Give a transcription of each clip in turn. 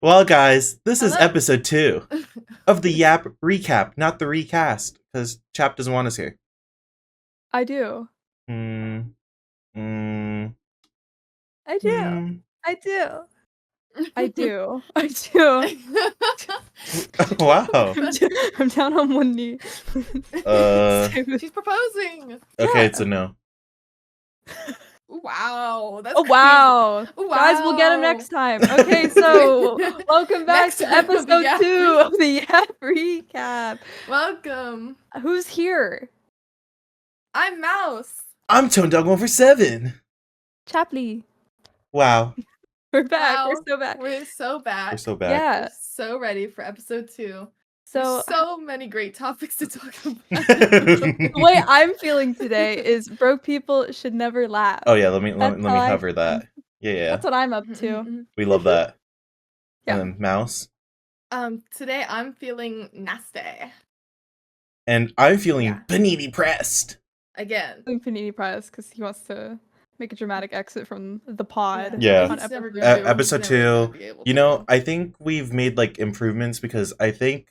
Well, guys, this is Hello. episode 2 of the Yap Recap, not the recast, because Chap doesn't want us here. I do. Hmm. Hmm. I do. Hmm. I do. I do. I do. Wow. I'm down on one knee. She's proposing. Okay, it's a no. Wow. That's Oh wow. crazy. Guys, we'll get him next time. Okay, so welcome back Next to time of the episode Yap 2 of the Yap Recap. Welcome. Who's here? I'm Mouse. I'm Tonedog 147. Chapley. Wow. We're back. Wow. We're so back. We're so back. We're so back. Yeah. We're so ready for episode 2. So So many great topics to talk about. the way I'm feeling today is broke people should never laugh. Oh yeah, let me That's how I cover feel. that. Yeah. That's what I'm up to. We love that. Yeah. And then Mouse. Today I'm feeling nasty. And I'm feeling Yeah. panini pressed. Again. Panini Prize because he wants to make a dramatic exit from the pod. Yeah. on He's never episode gonna two. do it. Episode He's never 2. gonna be able You to. know, I think we've made like improvements because I think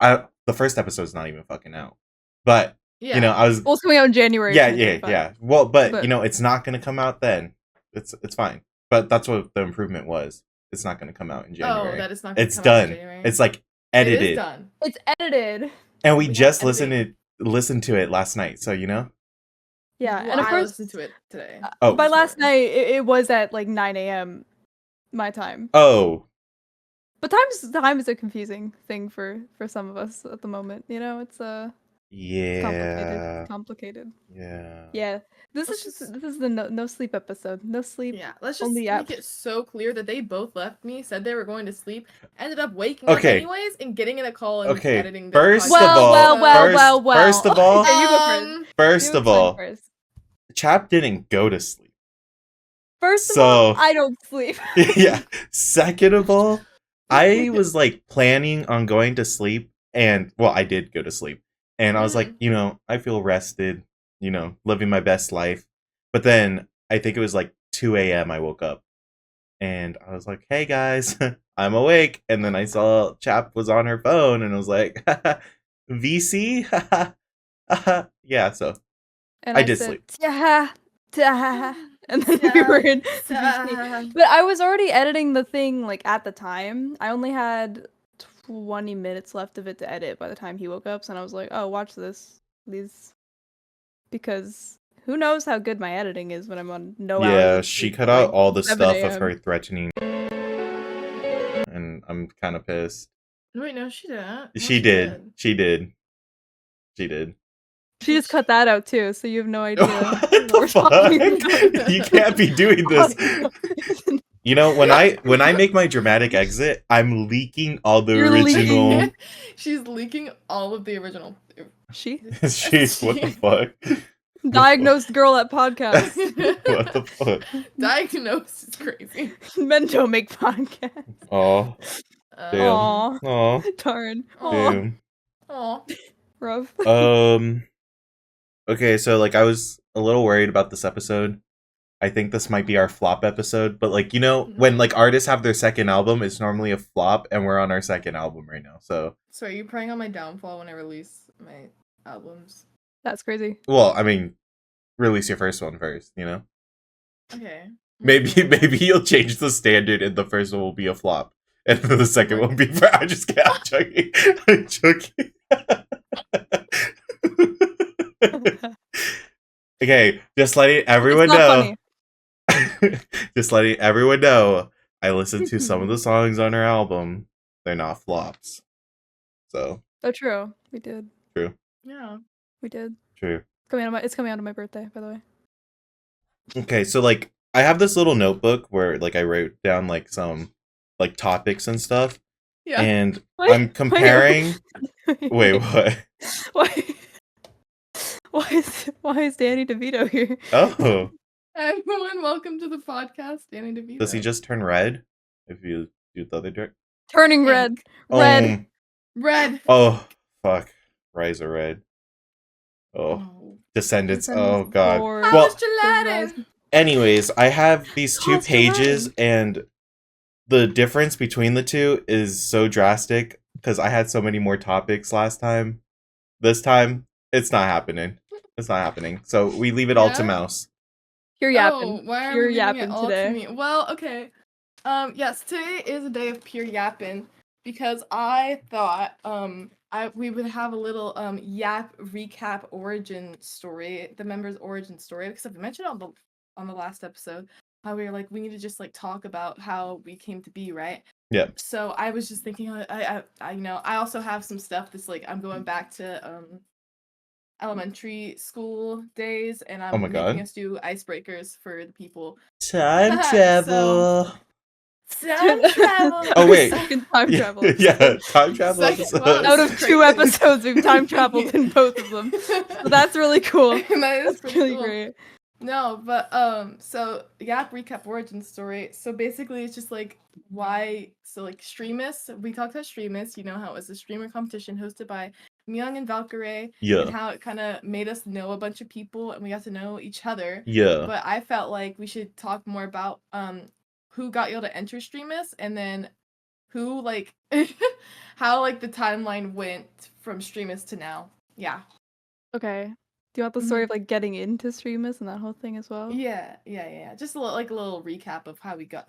the first episode's not even fucking out. But Yeah. you know, I was Well, it's coming out in January. yeah. 2025. Well, but But- you know, it's not gonna come out then. It's fine. But that's what the improvement was. It's not gonna come out in January. Oh, that is not gonna It's come out in done. January. It's like It edited. is done. It's edited. And we We just have editing. listened to it last night, so you know? Yeah, Well, and of I course, listened to it today. Oh. by last Sure. night it was at like 9 a.m. my time. Oh. But time is a confusing thing for some of us at the moment. You know, it's Yeah. complicated. Yeah. Yeah, this Let's is just- this is the no sleep episode. No sleep. Yeah, let's just Only make Yap. it so clear that they both left me, said they were going to sleep, ended up waking up Okay. anyways, and getting in a call and Okay, editing their first of podcast. all- Well. First of all- Okay, you go first. First You of explain all, first. Chap didn't go to sleep. First of all, So- I don't sleep. Yeah. Second of all, I was like planning on going to sleep, and well, I did go to sleep, and I was like, you know, I feel rested, you know, living my best life. But then I think it was like 2 a.m. I woke up, and I was like, hey guys, I'm awake. And then I saw Chap was on her phone, and I was like, VC, yeah. So And I did said, sleep. "Tah, tah," and then we were in VC. But I was already editing the thing like at the time. I only had 20 minutes left of it to edit by the time he woke up, so I was like, "Oh, watch this, please," because who knows how good my editing is when I'm on no hours. Yeah, of she sleep cut at, out like, all the 7 stuff of a.m.. her threatening, and I'm kind of pissed. Wait, no, she didn't. No, She did. She did. She did. She just cut that out too, so you have no idea. What what we're the talking fuck? about. You can't be doing this. You know, when I make my dramatic exit, I'm leaking all the You're original. leaking. She's leaking all of the original. She Jeez, what the fuck? diagnosed girl at podcast. What the fuck? Diagnosed is crazy. Men don't make podcasts. Oh, damn. Aw, oh, darn. Aw, damn. Aw. rough. Okay, so like I was a little worried about this episode. I think this might be our flop episode, but like, you know, when like artists have their second album, it's normally a flop, and we're on our second album right now. So, So are you praying on my downfall when I release my albums? That's crazy. well, I mean, release your first one first, you know? Okay. Maybe you'll change the standard and the first one will be a flop. And then the second one will be I'm just kidding. I'm joking. I'm joking. Okay, just letting everyone It's not know. funny. Just letting everyone know. I listened to some of the songs on her album. They're not flops. So, Oh, true. We did. Yeah. We did. true. It's coming out on my birthday, by the way. Okay, so like I have this little notebook where like I wrote down like some like topics and stuff. Yeah. And Wait, I'm comparing. Wait, what? Why is Danny DeVito here? Oh, Everyone, welcome to the podcast, Danny DeVito. does he just turn red if you do the other trick? Turning red. Red. Red. Oh, fuck. Rise are red. Oh, Oh. Descendants. Oh, God. Lord. How Well- was gelatin? Anyways, I have these two How's pages, July? and the difference between the two is so drastic because I had so many more topics last time. This time, it's not happening. It's not happening. So we leave it all to Yeah? Mouse. You're yapping. Why are You're we leaving it yapping all today. to me? Well, okay. Yes, today is a day of pure yapping because I thought we would have a little Yap Recap origin story, the members' origin story, because I mentioned on the last episode how we were like we need to just like talk about how we came to be, right? Yeah. So I was just thinking, I I also have some stuff that's like I'm going back to elementary school days, and Oh I'm my making god. us do icebreakers for the people. Time travel. Time travel. Oh, wait. Second time Yeah, travel. yeah, time travel Second- episode. wow, Out this of is 2 crazy. episodes, we've time traveled in both of them. So that's really cool. That is That's pretty really cool. great. No, but so Yap Recap origin story. So basically it's just like why like Streamus, we talked about Streamus, you know how it was a streamer competition hosted by Myung and Valkyrae, and Yeah. how it kind of made us know a bunch of people and we got to know each other. Yeah. But I felt like we should talk more about who got you to enter Streamus, and then who like how like the timeline went from Streamus to now. Yeah. Okay. Do you want the story of like getting into Streamus and that whole thing as well? Yeah. Just a little recap of how we got,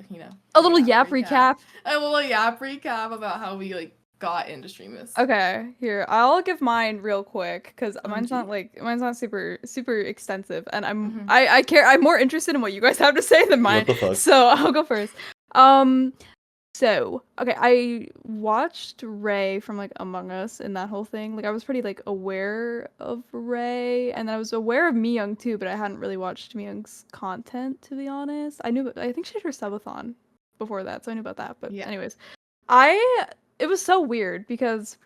A little Yap recap. A little Yap recap about how we like got into Streamus. Okay, here I'll give mine real quick because mine's OMG. not super extensive, and Mhm. I'm more interested in what you guys have to say than mine. What the fuck? So I'll go first. So okay, I watched Ray from like Among Us and that whole thing. Like I was pretty like aware of Ray, and then I was aware of Miyoung too, but I hadn't really watched Miyoung's content to be honest. I think she did her subathon before that, so I knew about that. But Yeah. anyways, it was so weird because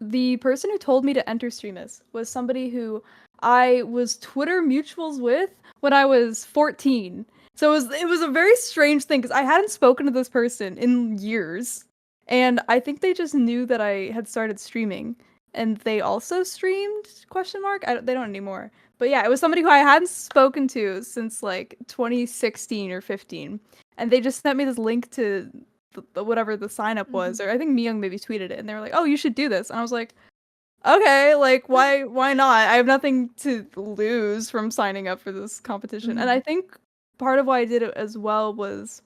the person who told me to enter Streamus was somebody who I was Twitter mutuals with when I was 14. So it was a very strange thing because I hadn't spoken to this person in years, and I think they just knew that I had started streaming, and they also streamed ? They don't anymore. But yeah, it was somebody who I hadn't spoken to since like 2016 or 15, and they just sent me this link to whatever the sign up was, or I think Miyoung maybe tweeted it, and they were like, "Oh, you should do this," and I was like, "Okay, like why not? I have nothing to lose from signing up for this competition." And I think part of why I did it as well was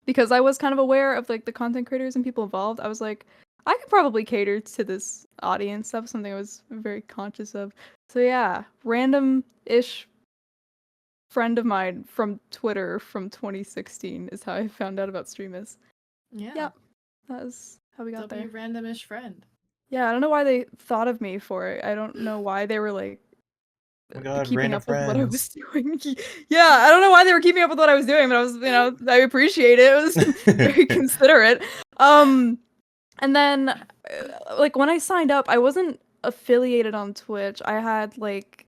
because I was kind of aware of like the content creators and people involved. I was like, I could probably cater to this audience. That was something I was very conscious of. So yeah, random-ish friend of mine from Twitter from 2016 is how I found out about Streamus. Yeah. Yep. That was how we got there. Randomish friend. Yeah, I don't know why they thought of me for it. I don't know why they were like Oh my god, keeping random up with what I was friends. doing. Yeah, I don't know why they were keeping up with what I was doing, but I was, I appreciate it. It was very considerate. And then like when I signed up, I wasn't affiliated on Twitch. I had like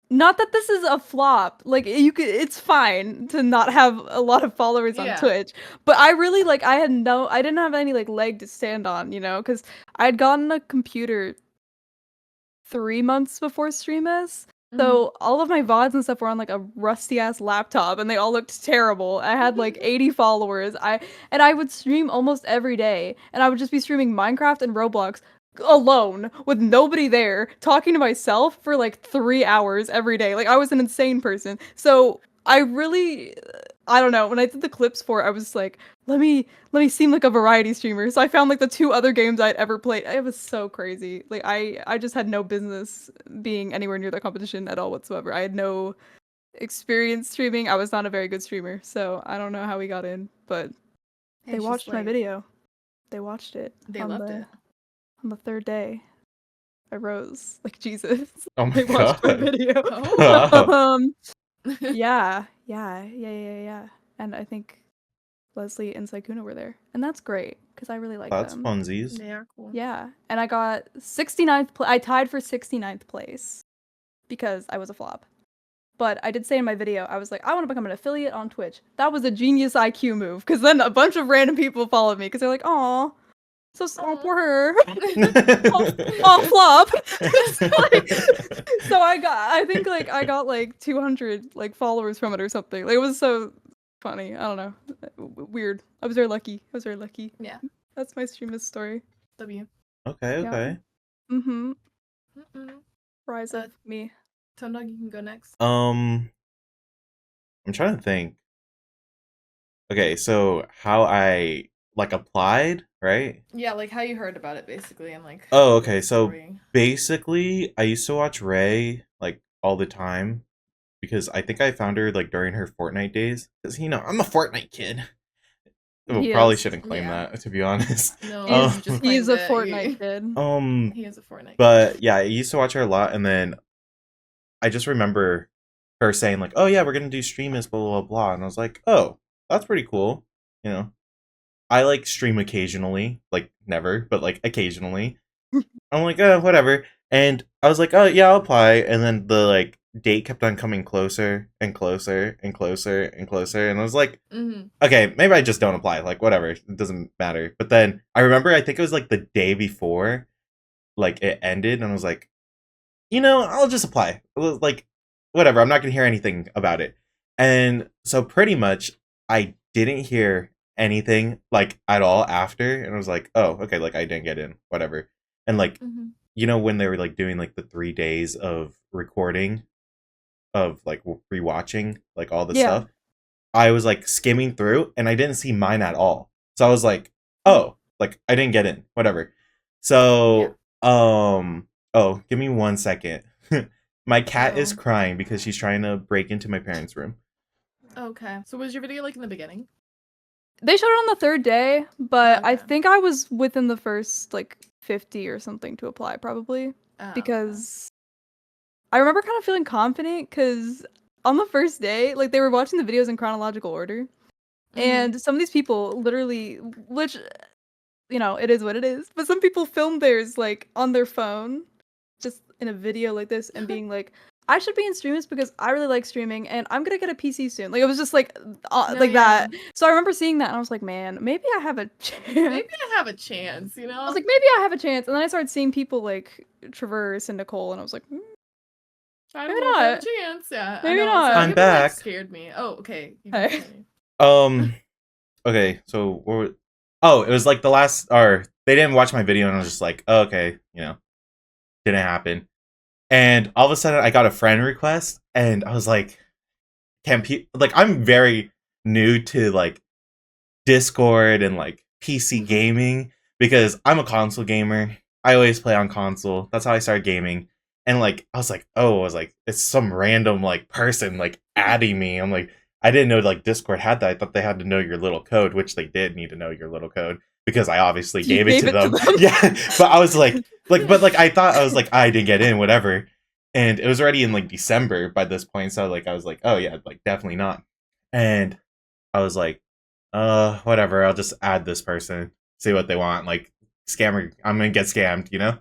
not that this is a flop. Like it's fine to not have a lot of followers on Twitch. But I really like I didn't have any like leg to stand on, cuz I'd gotten a computer 3 months before Streamus. So all of my VODs and stuff were on like a rusty ass laptop and they all looked terrible. I had like 80 followers. I would stream almost every day, and I would just be streaming Minecraft and Roblox alone with nobody there, talking to myself for like 3 hours every day. Like I was an insane person. So I really I don't know, when I did the clips for it, I was like, let me seem like a variety streamer. So I found like the 2 other games I'd ever played. It was so crazy. Like I just had no business being anywhere near the competition at all whatsoever. I had no experience streaming. I was not a very good streamer. So I don't know how we got in, but they watched my video. They watched it. They loved it. On the 3rd day, I rose like Jesus. Oh my They watched my god. video. Wow. Yeah. And I think Leslie and Saikuna were there, and that's great because I really like That's them. funsies. They are cool. Yeah, and I got 69th. I tied for 69th place because I was a flop. But I did say in my video, I was like, I want to become an affiliate on Twitch. That was a genius IQ move because then a bunch of random people followed me because they're like, "Aw, so poor her." Oh, flop. So I think I got like 200 like followers from it or something. Like it was so funny. I don't know. Weird. I was very lucky. Yeah. That's my streamer's story. W. Okay, Yeah. okay. Mm-hmm. Mm-mm. Rise of me. Tonedog, you can go next. I'm trying to think. Okay, so how I like applied, right? Yeah, like how you heard about it, basically, and like. Oh, okay. the So story. basically, I used to watch Ray like all the time because I think I found her like during her Fortnite days. Because I'm a Fortnite kid. Well, probably Yes. shouldn't claim Yeah. that to be honest. No, He's, you just he's claimed a it. Fortnite kid. He is a Fortnite. But yeah, I used to watch her a lot, and then I just remember her saying like, "Oh yeah, we're gonna do stream this, blah blah blah," and I was like, "Oh, that's pretty cool." You know, I like stream occasionally, like never, but like occasionally. I'm like, whatever. And I was like, oh yeah, I'll apply. And then the like date kept on coming closer and closer and closer and closer. And I was like, Mm-hmm. okay, maybe I just don't apply. Like whatever, it doesn't matter. But then I remember, I think it was like the day before, like it ended, and I was like, I'll just apply. Like whatever, I'm not gonna hear anything about it. And so pretty much, I didn't hear anything like at all after, and I was like, oh, okay, like I didn't get in, whatever. And like Mm-hmm. when they were like doing like the 3 days of recording of like rewatching like all the Yeah. stuff, I was like skimming through and I didn't see mine at all. So I was like, Mm. oh, like I didn't get in, whatever. So oh, give me 1 second. My cat is No. crying because she's trying to break into my parents' room. Okay. So was your video like in the beginning? They showed it on the third day, but I Okay. think I was within the first like 50 or something to apply, probably. Oh, Because I remember kind of feeling confident because on the first day, like they were watching the videos in chronological order. okay. And some of these people literally, which, it is what it is, but some people filmed theirs like on their phone, just in a video like this, and being like, I should be in streams because I really like streaming and I'm gonna get a PC soon. Like it was just like No, like yeah. that. So I remember seeing that and I was like, man, maybe I have a chance. Maybe I have a chance, you know? I was like, maybe I have a chance. And then I started seeing people like Traverse and Nicole, and I was like, I maybe don't know if I have a not. chance. Yeah, Maybe I know. not. Some I'm people, like, back. scared me. Oh, okay. You Hey. can continue. Okay, so it was like the last, or they didn't watch my video, and I was just like, oh, okay, didn't happen. And all of a sudden, I got a friend request, and I was like, like I'm very new to like Discord and like PC gaming because I'm a console gamer. I always play on console. That's how I started gaming. And like I was like, it's some random like person like adding me. I'm like, I didn't know like Discord had that. I thought they had to know your little code, which they did need to know your little code because I obviously You gave it gave to them. Yeah, but I was like, but like I thought I was like I didn't get in, whatever. And it was already in like December by this point, so like I was like, oh yeah, like definitely not. And I was like, whatever, I'll just add this person, see what they want. Like scammer, I'm gonna get scammed.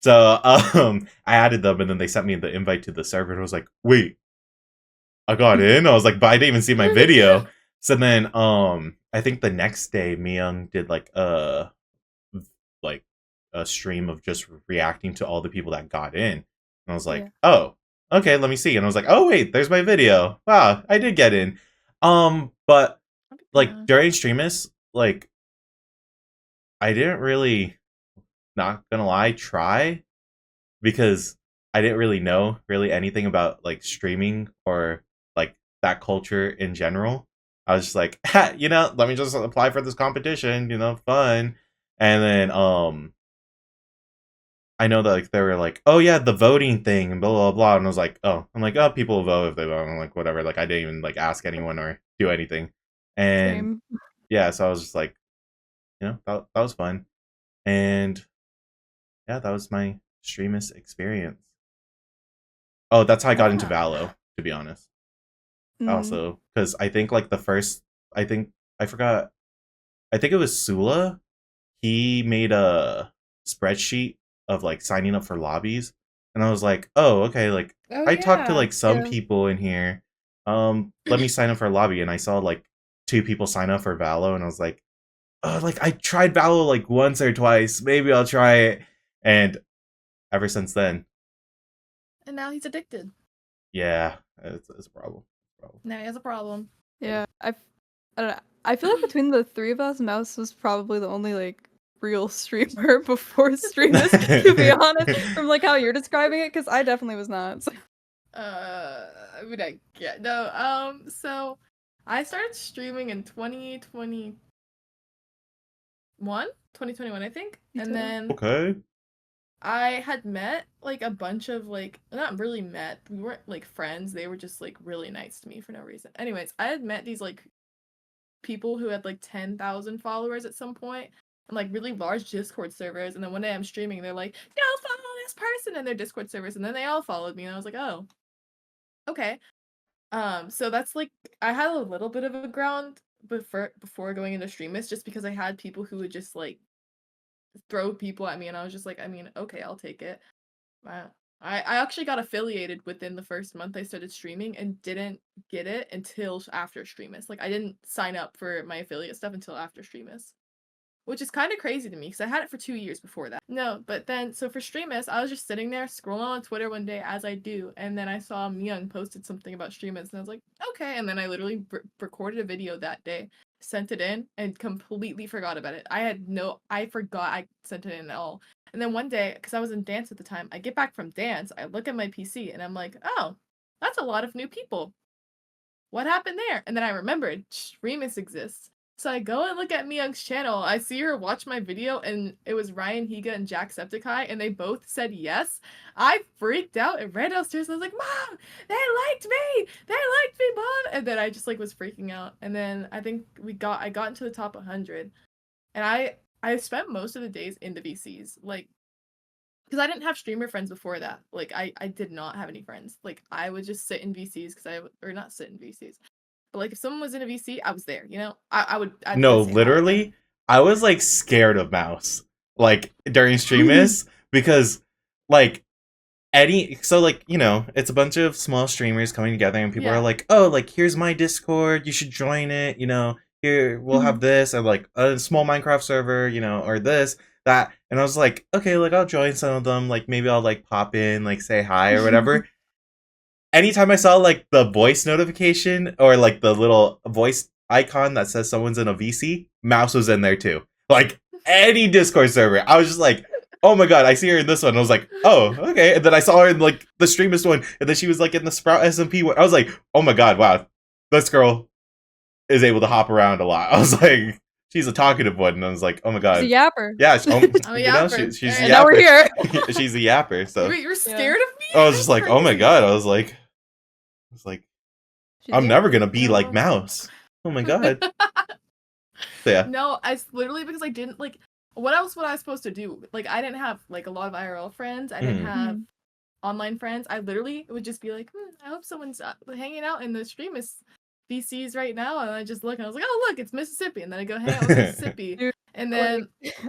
So I added them, and then they sent me the invite to the server, and I was like, wait, I got in? I was like, but I didn't even see my video. So then I think the next day Myung did like a stream of just reacting to all the people that got in. And I was like, oh, okay, let me see. And I was like, oh wait, there's my video. Wow, I did get in. But like during Streamus, like I didn't really, not gonna lie, try because I didn't really know really anything about like streaming or like that culture in general. I was just like, let me just apply for this competition, fun. And then I know that like they were like, oh yeah, the voting thing and blah blah blah, and I was like, oh, people vote if they vote. I'm like, whatever. Like I didn't even like ask anyone or do anything. And Same. yeah, so I was just like, that was fun. And yeah, that was my Streamus experience. Oh, that's how I got into Valo, to be honest. Also, because I think like the first, I forgot, I think it was Sula. He made a spreadsheet of like signing up for lobbies, and I was like, oh, okay, like I talked to like some people in here. Let me sign up for a lobby, and I saw like 2 people sign up for Valo, and I was like, oh, like I tried Valo like once or twice, maybe I'll try it. And ever since then. And now he's addicted. Yeah, it's a problem. Now he has a problem. Yeah, I don't know. I feel like between the three of us, Mouse was probably the only like real streamer before streamers, to be honest, from like how you're describing it, because I definitely was not. So. I mean, so I started streaming in 2021, I think. And then Okay. I had met like a bunch of like, not really met, we weren't like friends, they were just like really nice to me for no reason. Anyways, I had met these like people who had like 10,000 followers at some point and like really large Discord servers. And then one day I'm streaming, they're like, "Yo, follow this person," in their Discord servers, and then they all followed me, and I was like, "Oh, okay." So that's like I had a little bit of a ground before going into streamers, just because I had people who would just like throw people at me, and I was just like, I mean, okay, I'll take it. Wow. I actually got affiliated within the first month I started streaming and didn't get it until after Streamus. Like I didn't sign up for my affiliate stuff until after Streamus. Which is kind of crazy to me because I had it for 2 years before that. No, but then, so for Streamus, I was just sitting there scrolling on Twitter one day, as I do, and then I saw Myung posted something about Streamus, and I was like, okay, and then I literally recorded a video that day, sent it in, and completely forgot about it. I forgot I sent it in at all. And then one day, because I was in dance at the time, I get back from dance, I look at my PC, and I'm like, oh, that's a lot of new people. What happened there? And then I remembered, Streamus exists. So I go and look at Myung's channel. I see her watch my video, and it was Ryan Higa and Jacksepticeye, and they both said yes. I freaked out and ran downstairs. And I was like, "Mom, they liked me! They liked me, Mom!" And then I just like was freaking out. And then I think I got into the top 100, and I spent most of the days in the VCs, like, because I didn't have streamer friends before that. Like I did not have any friends. Like I would just sit in VCs or not sit in VCs. But like if someone was in a VC, I was there, you know? I'd No, say hi. literally, I was like scared of Mouse like during streamers because like it's a bunch of small streamers coming together and people are Yeah. like, oh, like here's my Discord, you should join it, here we'll have this, and like a small Minecraft server, or this, that, and I was like, okay, like I'll join some of them, like maybe I'll like pop in, like say hi or whatever. Anytime I saw like the voice notification or like the little voice icon that says someone's in a VC, Mouse was in there too. Like any Discord server, I was just like, oh my god, I see her in this one. And I was like, oh, okay. And then I saw her in like the Streamist one, and then she was like in the Sprout SMP one. I was like, oh my god, wow, this girl is able to hop around a lot. I was like, she's a talkative one, and I was like, oh my god, She's a yapper. yeah, I'm a yapper. she's a yapper. Now we're here. She's a yapper. So Wait, you're scared of me? I was just like, oh my god. I was like, She's I'm a never yapper. gonna be like Mouse. Oh my god. So yeah. No, it's literally because I didn't like. What else was I supposed to do? Like I didn't have like a lot of IRL friends. I didn't have online friends. I literally would just be like, I hope someone's hanging out in the Streamus VCs right now, and I just look and I was like, oh look, it's Mississippi, and then I go hang out with Mississippi. Dude, and then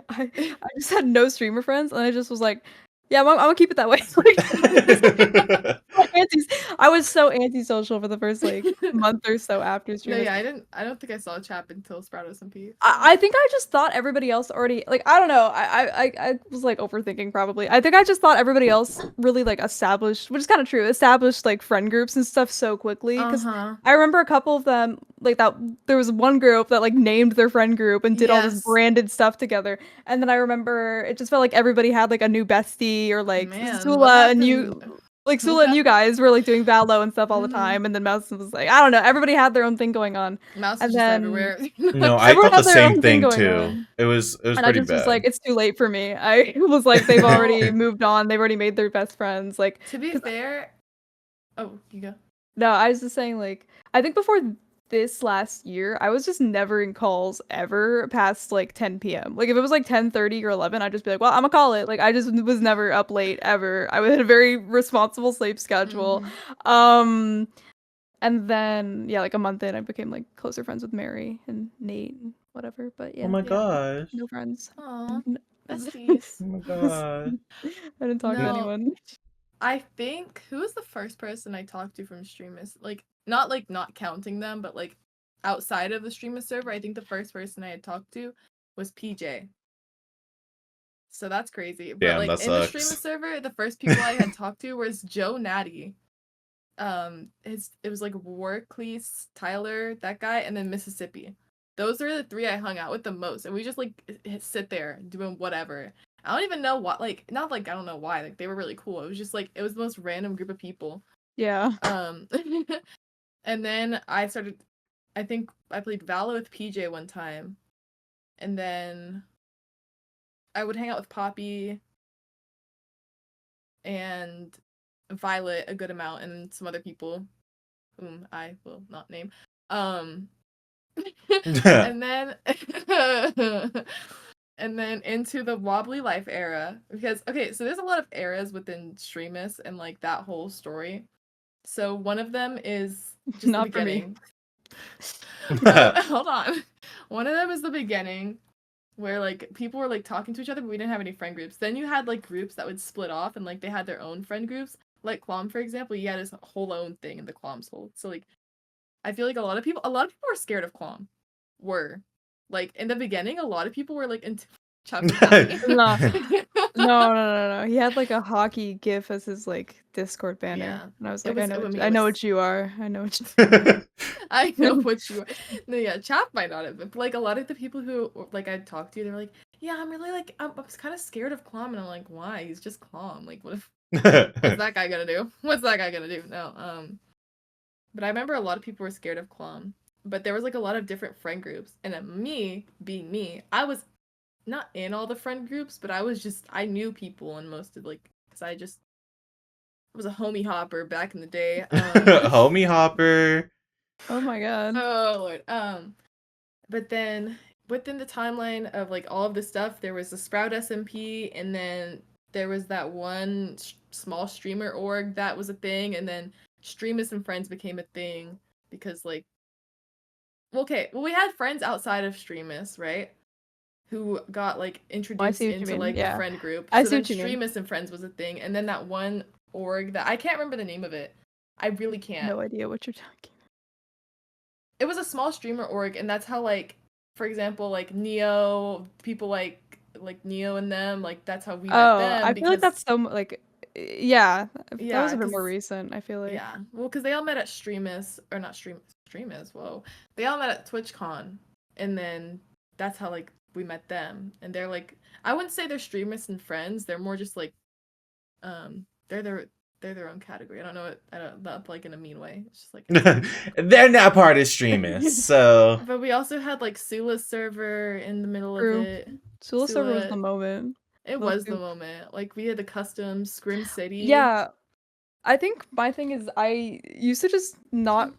I just had no streamer friends, and I just was like, yeah, I'm gonna keep it that way. I was so antisocial for the first like month or so after no, streaming. yeah, I don't think I saw Chap until Sprout SMP. I think I just thought everybody else already like I don't know. I was like overthinking probably. I think I just thought everybody else really like established, which is kind of true, established like friend groups and stuff so quickly. Because I remember a couple of them like that. There was one group that like named their friend group and did all this branded stuff together. And then I remember it just felt like everybody had like a new bestie or like Sula and you. Like Sula and you guys were like doing Valo and stuff all the time, and then Mouse was like, I don't know, everybody had their own thing going on. Mouse is just everywhere. No, I thought the same thing too. It was and pretty I just bad. was like, it's too late for me. I was like, they've already moved on. They've already made their best friends. Like to be fair, oh, you go. No, I was just saying like I think before this last year, I was just never in calls ever past like 10 p.m. Like if it was like 10:30 or 11, I'd just be like, well, I'm gonna call it. Like I just was never up late ever. I had a very responsible sleep schedule. And then yeah, like a month in, I became like closer friends with Mary and Nate and whatever. But yeah. Oh my gosh. No friends. Aw, besties. Oh my god. I didn't talk to anyone. I think who was the first person I talked to from Streamus? Like not counting them, but like outside of the Streamus server, I think the first person I had talked to was PJ. So that's crazy. But damn, like that in the sucks. Streamus server, the first people I had talked to was Joe Natty. it was like Warcleese, Tyler, that guy, and then Mississippi. Those are the three I hung out with the most, and we just like sit there doing whatever. I don't even know what, like, not like I don't know why, like they were really cool. It was just like it was the most random group of people. Yeah. And then I think I played Valo with PJ one time, and then I would hang out with Poppy and Violet a good amount, and some other people whom I will not name. And then and then into the Wobbly Life era, because okay, so there's a lot of eras within Streamus and like that whole story. So one of them is just Not the for me. beginning. No, hold on. One of them is the beginning, where like people were like talking to each other, but we didn't have any friend groups. Then you had like groups that would split off and like they had their own friend groups. Like Clom, for example, he had his whole own thing in the Clom's hold. So like I feel like a lot of people were scared of Clom. Were. Like in the beginning, a lot of people were like into Chap's No. He had like a hockey gif as his like Discord banner. Yeah. And I was It like, was- I know what you are. I know what you I know what you are. No, yeah, Chap might not have been. But, like a lot of the people who like I'd talk to, they were like, "Yeah, I'm really like I was kind of scared of Clom," and I'm like, "Why? He's just Clom. Like, what's that guy gonna do? What's that guy gonna do?" No, but I remember a lot of people were scared of Clom. But there was like a lot of different friend groups, and me being me, I was not in all the friend groups, but I knew people in most of like because I was a homie hopper back in the day. Homie hopper. Oh my god. Oh lord. But then within the timeline of like all of this stuff, there was the Sprout SMP, and then there was that one small streamer org that was a thing, and then Streamus and Friends became a thing because like, okay, well we had friends outside of Streamus, right? Who got like introduced into like the friend group. I so see then what you mean. Streamus and Friends was a thing, and then that one org that I can't remember the name of it. I really can't. No idea what you're talking. It was a small streamer org, and that's how like, for example, like Neo, people like Neo and them, like that's how we met them. I feel like that's so like, yeah, that was a bit more 'cause- recent. I feel like. Yeah, well, because they all met at Streamus, or not Streamus. Whoa, they all met at TwitchCon, and then that's how like we met them, and they're like, I wouldn't say they're Streamus and friends. They're more just like, they're their own category. I don't not like in a mean way. It's just like they're not part of Streamus, so. But we also had like Sula's server in the middle of it. Sula server was the moment. It was the moment. Like we had the custom Scrim City. Yeah, I think my thing is I used to just not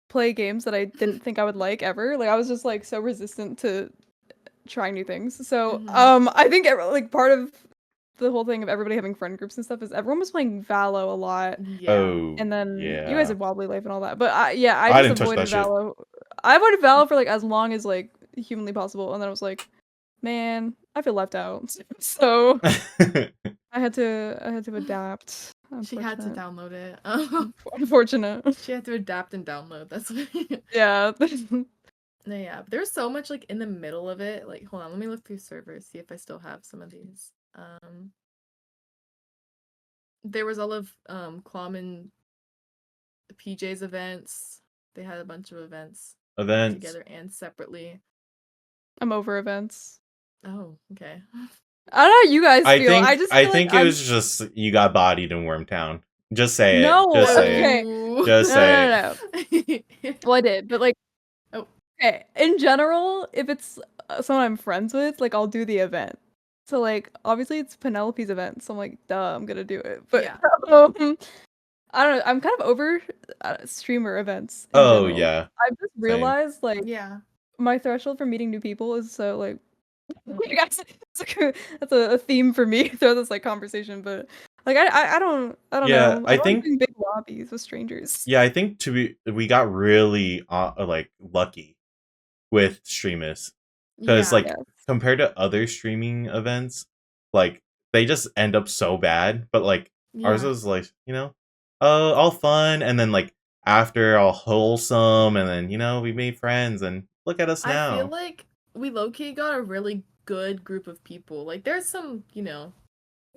play games that I didn't think I would like ever. Like I was just like so resistant to trying new things. So I think like part of the whole thing of everybody having friend groups and stuff is everyone was playing Valo a lot. Yeah. Oh, and then yeah. you guys had Wobbly Life and all that. But I just avoided Valo. I avoided Valo for like as long as like humanly possible, and then I was like, man, I feel left out. So I had to adapt. She had to download it. Unfortunate. She had to adapt and download. That's what. Yeah. No, yeah. There's so much like in the middle of it. Like, hold on, let me look through servers, see if I still have some of these. There was all of Clom and PJ's events. They had a bunch of events together and separately. I'm over events. Oh, okay. I don't know how you guys feel. I think it was just you got bodied in Wormtown. Just say it. No, just say okay. it. Just say it. Well, I did, but like, okay. In general, if it's someone I'm friends with, like I'll do the event. So like, obviously it's Penelope's event, so I'm like, duh, I'm gonna do it. But yeah. I don't know. I'm kind of over streamer events. Oh yeah. I just realized like, yeah, my threshold for meeting new people is so like. That's a theme for me throughout this like conversation, but like I don't know. I think big lobbies with strangers. Yeah, I think we got really like lucky with Streamus because like compared to other streaming events, like they just end up so bad. But like ours was like all fun, and then like after all wholesome, and then we made friends, and look at us now. I feel like we low-key got a really good group of people. Like there's some,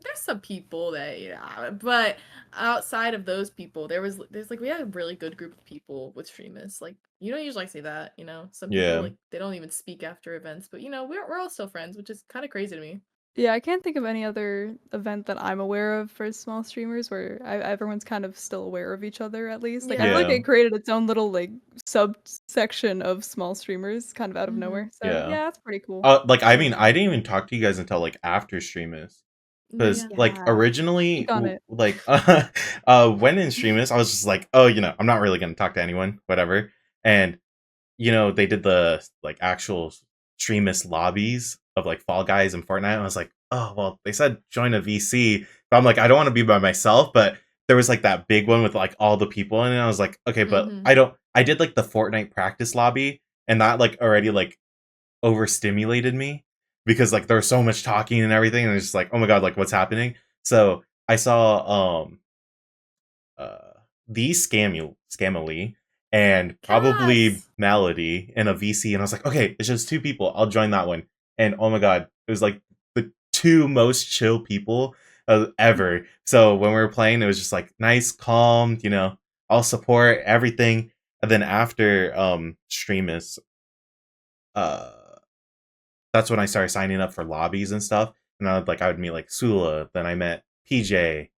there's some people that but outside of those people, there's like we had a really good group of people with streamers. Like you don't usually see that, Some people Yeah. like they don't even speak after events, but we're all still friends, which is kind of crazy to me. Yeah, I can't think of any other event that I'm aware of for small streamers where everyone's kind of still aware of each other at least. Like I feel like Yeah. it created its own little like subsection of small streamers kind of out of Mhm. nowhere. So Yeah. yeah, that's pretty cool. Like I mean, I didn't even talk to you guys until like after Streamus. No, Because yeah. like Yeah. originally, Speak on it. like when in Streamus, I was just like, oh, I'm not really gonna talk to anyone, whatever. And they did the like actual Streamus lobbies of like Fall Guys and Fortnite. And I was like, oh well, they said join a VC, but I'm like, I don't want to be by myself. But there was like that big one with like all the people in it. And I was like, okay, but Mhm. I did like the Fortnite practice lobby, and that like already like overstimulated me because like there was so much talking and everything, and it's just like, oh my god, like what's happening? So I saw uh the Scamily and probably Yes. Melody in a VC, and I was like, okay, it's just two people, I'll join that one. And oh my god, it was like the two most chill people ever. So when we were playing, it was just like nice, calm, I'll support everything. And then after Streamus, uh that's when I started signing up for lobbies and stuff. And I would meet like Sula, then I met PJ,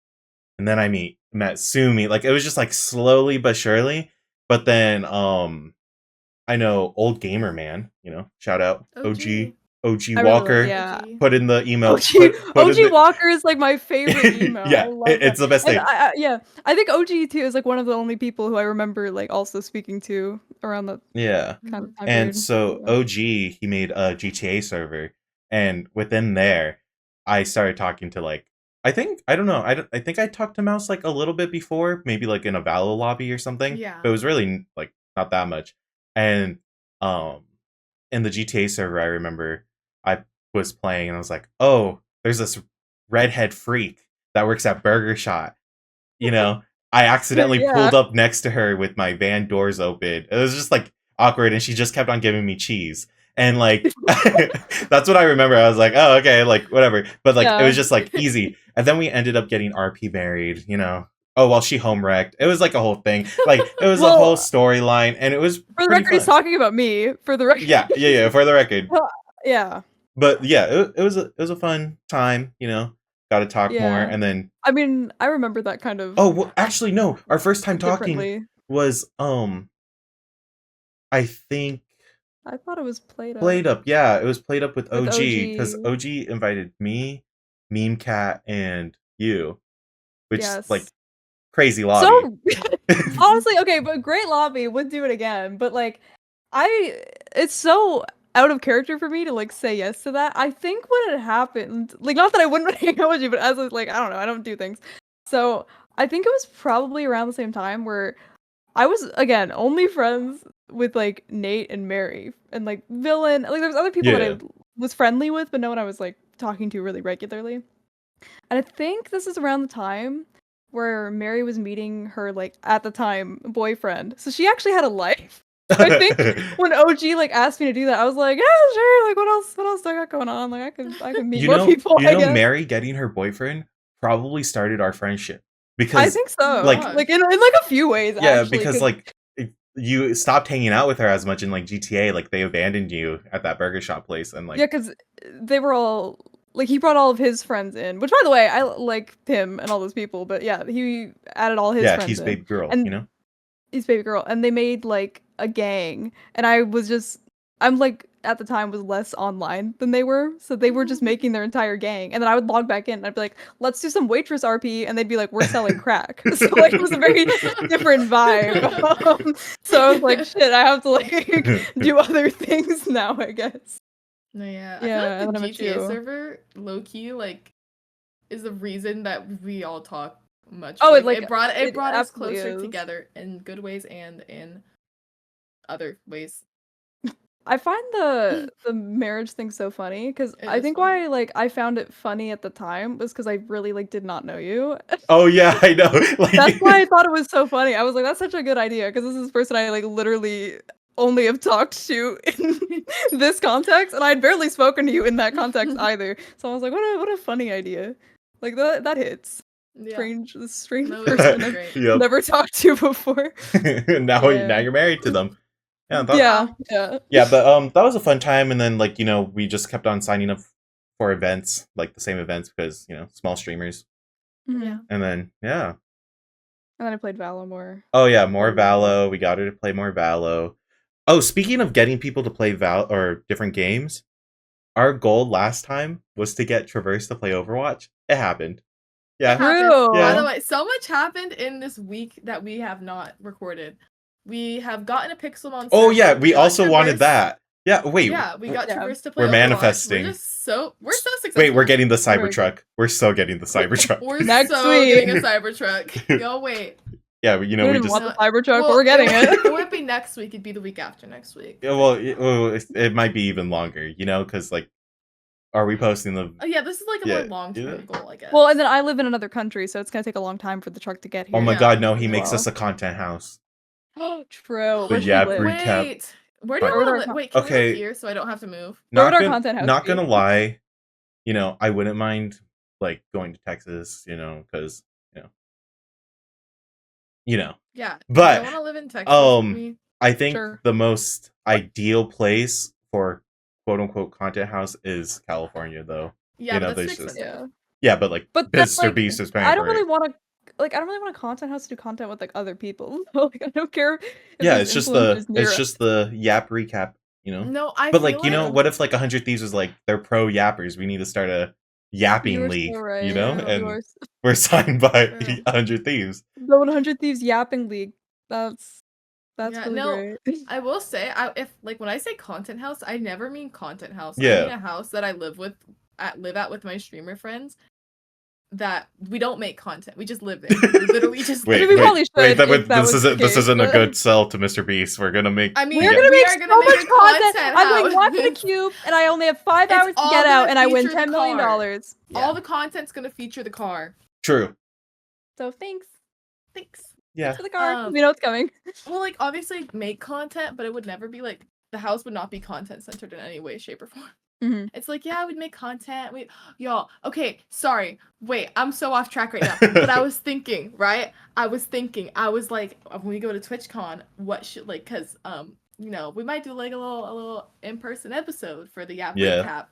and then met Sumi. Like it was just like slowly but surely. But then I know Old Gamer Man, shout out OG I really Walker. yeah. Put in the email. OG Put in the... Walker is like my favorite emo. I Yeah, love it's that. the best And thing. yeah, I think OG too is like one of the only people who I remember like also speaking to around that Yeah. kind of time And period. so Yeah. OG, he made a GTA server, and within there, I started talking to like, I think I don't know, I think I talked to Mouse like a little bit before, maybe like in a Valor lobby or something. Yeah. But it was really like not that much. And um, in the GTA server, I remember I was playing, and I was like, oh, there's this redhead freak that works at Burger Shot. I accidentally Yeah. pulled up next to her with my van doors open. It was just like awkward, and she just kept on giving me cheese. And like that's what I remember. I was like, oh, okay, like whatever. But like it Yeah. was just like easy. And then we ended up getting RP married, Oh, well, she home wrecked. It was like a whole thing. Like it was a Well, whole storyline, and it was For the pretty record, he's fun. talking about me. For the record. Yeah, for the record. Well, yeah. But yeah, it was a fun time, Got to talk more, Yeah. and then I mean, I remember that kind of oh, well, actually no. Our first time talking differently. was I think I thought it was played Played Up. Yeah, it was Played Up with With OG because OG. OG invited me, Meme Cat, and you, which Yes. like crazy lobby. So honestly, okay, but great lobby, would do it again. But like, it's so out of character for me to like say yes to that. I think when it happened, like, not that I wouldn't hang out with you, but as like, I don't know, I don't do things. So I think it was probably around the same time where I was again only friends with like Nate and Mary and like Villain. Like there was other people that Yeah. I was friendly with, but no one I was like talking to really regularly. And I think this is around the time where Mary was meeting her like at the time boyfriend. So she actually had a life. So I think when OG like asked me to do that, I was like, yeah, sure. Like what else do I got going on? Like I can meet more people. I guess. Mary getting her boyfriend probably started our friendship because I think so. like Like in like a few ways. yeah, actually, because like you stopped hanging out with her as much in like GTA. Like they abandoned you at that burger shop place, and like yeah, because they were all like he brought all of his friends in. Which by the way, I like him and all those people. But yeah, he added all his friends she's in. baby girl, And he's baby girl, and they made like a gang, and I'm like at the time was less online than they were, so they were just making their entire gang, and then I would log back in and I'd be like, let's do some waitress RP, and they'd be like, we're selling crack. So like it was a very different vibe. So I was like, shit, I have to like do other things now, I guess. No, yeah. Yeah, I feel and then I like the met GTA you. server, low key, like, is the reason that we all talk much. Oh, it brought us absolutely closer is. together in good ways and in other ways. I find the marriage thing so funny because It I is think funny. why like I found it funny at the time was because I really like did not know you. oh yeah, I know. Like That's why I thought it was so funny. I was like, that's such a good idea because this is the person I like literally only have talked to in this context, and I'd barely spoken to you in that context either. So I was like, what a funny idea. Like that hits. Yeah. Strange No, person it's I've great. Yep. never talked to before. now Yeah. you're married to them. Yeah, Yeah. yeah, but that was a fun time, and then like we just kept on signing up for events, like the same events because small streamers, Yeah. and then yeah. And then I played Valo more. Oh yeah, more Valo. We got her to play more Valo. Oh, speaking of getting people to play or different games, our goal last time was to get Traverse to play Overwatch. It happened. Yeah. True. By the Yeah. way, so much happened in this week that we have not recorded. We have gotten a Pixelmon. Oh server, yeah, we got also wanted Traverse- that. Yeah, wait. Yeah, we got Yeah. Traverse to play. We're Overwatch. manifesting. We're so successful. Wait, we're getting the Very Cybertruck. We're so getting the Cybertruck. We're Next so week. getting a Cybertruck. Yo, wait. Yeah, We we didn't just want the Cybertruck, but we're getting it. it. It wouldn't be next week. It'd be the week after next week. Yeah, well, it might be even longer, because like, are we posting the? Oh, yeah, this is like a more long-term goal, I guess. Well, and then I live in another country, so it's gonna take a long time for the truck to get here. Oh my Yeah. God, no! He makes Well. us a content house. True. The Where should Yap we live? Recap. Wait, where do you Where would want our to con- live? Wait, can we Okay. live here so I don't have to move? Where would Not our gonna, content house not be? gonna lie, I wouldn't mind like going to Texas, because Yeah. But, I want to live in Texas with me. I think Sure. the most ideal place for quote unquote content house is California, though. Yeah, but there's that's too just- expensive. Yeah, but like But that's, Mr. Beast is paying I don't for really it. want to. I don't really want a content house to do content with like other people. Like I don't care. If Yeah, there's it's just influencers near us. the Yap Recap, No, I But feel like, what if like 100 Thieves was like they're pro yappers? We need to start a yapping You are league, so right. and we're signed by Yeah. 100 Thieves. The 100 Thieves yapping league. That's Yeah, really no, great. I will say, if like when I say content house, I never mean content house. I Yeah. mean a house that I live at with my streamer friends. That we don't make content. We just live there. We literally just. Wait, I mean, we probably wait, should if that this was the isn't this case, isn't a but- good sell to Mr. Beast. We're gonna make. I mean, We're we gonna make are so gonna much make a content. content I'm like house. watching the cube, and I only have 5 It's hours to all get out, gonna and I win feature the $10 million. car. Yeah. All the content's gonna feature the car. True. So thanks. Thanks. Yeah. Thanks for the car. Um, We know it's coming. Well, like obviously make content, but it would never be like the house would not be content centered in any way, shape, or form. Mhm. It's like, yeah, we'd make content. Y'all, okay, sorry. Wait, I'm so off track right now. But I was thinking, right? I was like, when we go to TwitchCon, what should cause we might do like a little in-person episode for the Yap Yeah. Recap.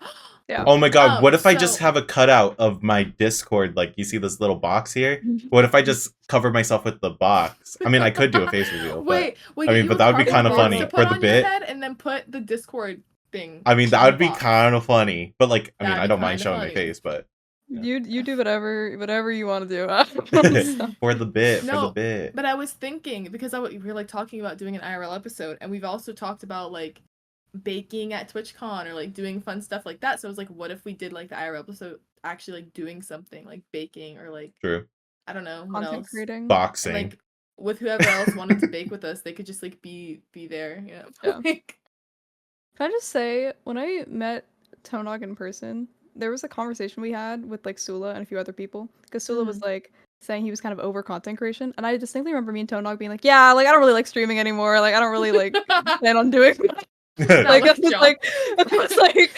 Yeah. Oh my God! What if I just so- have a cutout of my Discord? Like you see this little box here. What if I just cover myself with the box? I mean, I could do a face reveal. Wait, I mean, you but that would be cardboard kinda box funny to for put the on your bit. head and then put the Discord thing. I mean, that on would the be box. kind of funny. But like, I mean, That'd I be don't mind kinda showing my funny. face, but You do whatever you want to do. for the bit, for the No, bit. But I was thinking because we were like talking about doing an IRL episode, and we've also talked about like baking at TwitchCon or like doing fun stuff like that. So I was like, what if we did like the IRL episode actually like doing something like baking or like True. I don't know what Content else. creating. And, Boxing. like with whoever else wanted to bake with us, they could just like be there, you know. Yeah. Like, Can I just say, when I met Tonedog in person, there was a conversation we had with like Sula and a few other people. Because Sula was like saying he was kind of over content creation, and I distinctly remember me and Tonedog being like, "Yeah, like I don't really like streaming anymore. Like I don't really like plan on doing." Like look it was like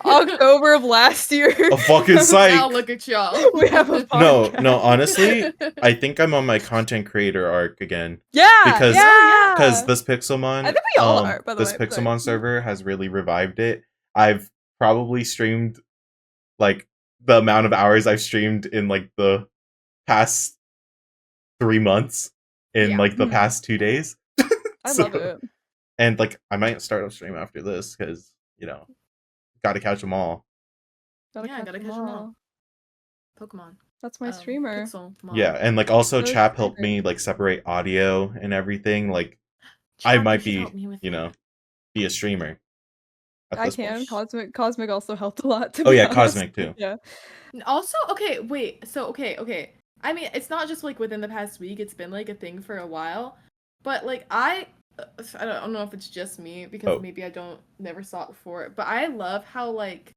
October of last year. A fucking now psych. look at y'all. We have a No, podcast. no. Honestly, I think I'm on my content creator arc again. Yeah, Because- yeah. Because this Pixelmon, I think we all are, by the this way, Pixelmon server has really revived it. I've probably streamed like the amount of hours I've streamed in like the past 3 months in Yeah. like the Mhm. past 2 days. I So- love it. And like I might start a stream after this because gotta catch them all. Yeah, gotta catch 'em all. Pokemon. That's my streamer. Pixelmon. Yeah, and like also Those Chap are helped great. me like separate audio and everything. Like I Chap, might you should be, help me with that. be a streamer. at I this can. point. Cosmic also helped a lot. To Oh be yeah, honest. Cosmic too. Yeah. And also, okay, wait. So, okay. I mean, it's not just like within the past week. It's been like a thing for a while. But like I don't know if it's just me because Oh. maybe I never saw it before. But I love how like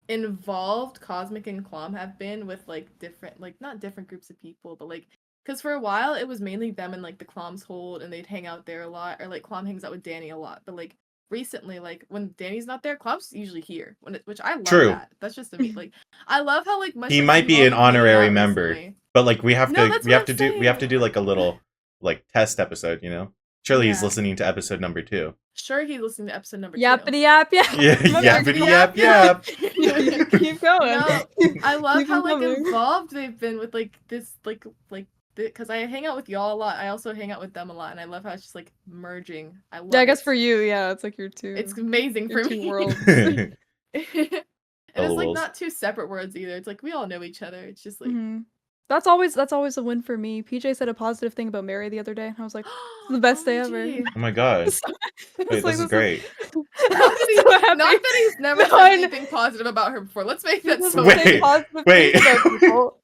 involved Cosmic and Clom have been with like different, like not different groups of people, but like because for a while it was mainly them and like the Clom's hold, and they'd hang out there a lot, or like Clom hangs out with Danny a lot. But like recently, like when Danny's not there, Cloud's usually here. Which I love True. that. That's just me. Like I love how like much He like, might we've be all an been hanging honorary out member, recently. but like we have No, to that's we what have to I'm do we have to do saying. like a little like test episode, you know. Surely he's Yeah. listening to episode number 2. Sure, he's listening to episode number 2. Yappity yap yap. Yeah, yappity yap yap. Keep going. No, I love Keep how like coming. involved they've been with like this like because I hang out with y'all a lot. I also hang out with them a lot, and I love how it's just like merging. I love. Yeah, I guess it. for you, yeah, it's like your two. It's amazing your for two me. worlds. And it's like LOLs. not two separate words either. It's like we all know each other. It's just like Mhm. That's always a win for me. PJ said a positive thing about Mary the other day, and I was like, "It's the best day ever." OMG. Oh my god. So- Wait, it's like, this is great. Not that, he's, so happy. not that he's never No, said I know. anything positive about her before. Let's make He that doesn't so say Wait, positive wait. things about people.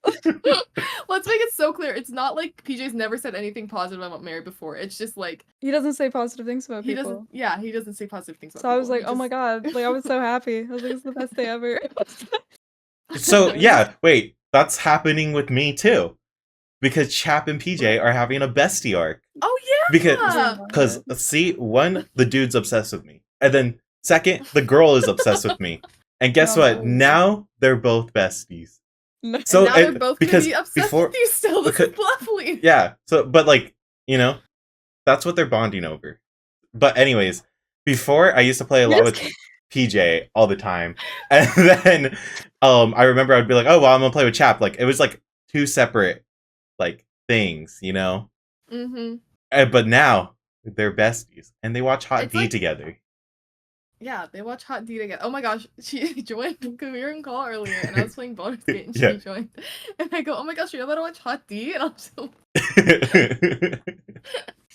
Let's make it so clear. It's not like PJ's never said anything positive about Mary before. It's just like He doesn't say positive things about he people. doesn't. Yeah, he doesn't say positive things about So people. I was like, He "Oh my just- god!" Like I was so happy. I was like, "It's the best day ever." So yeah, wait, that's happening with me too, because Chap and PJ are having a bestie arc. Oh yeah. Because see, one, the dude's obsessed with me, and then second, the girl is obsessed with me, and guess what? No. Now they're both besties. No. So and now they're and- both because gonna be obsessed before- with you still. This because- is lovely. Yeah. So, but like, you know, that's what they're bonding over. But anyways, before I used to play a lot with PJ all the time, and then I remember I'd be like, oh well, I'm gonna play with Chap. Like it was like two separate like things, you know. Mm-hmm. But now they're besties, and they watch Hot It's D like- together. Yeah, they watch Hot D together. Oh my gosh, she joined because we were in call earlier, and I was playing Baldur's Gate, and Yeah. she joined. And I go, oh my gosh, you're about to watch Hot D, and I'm so it's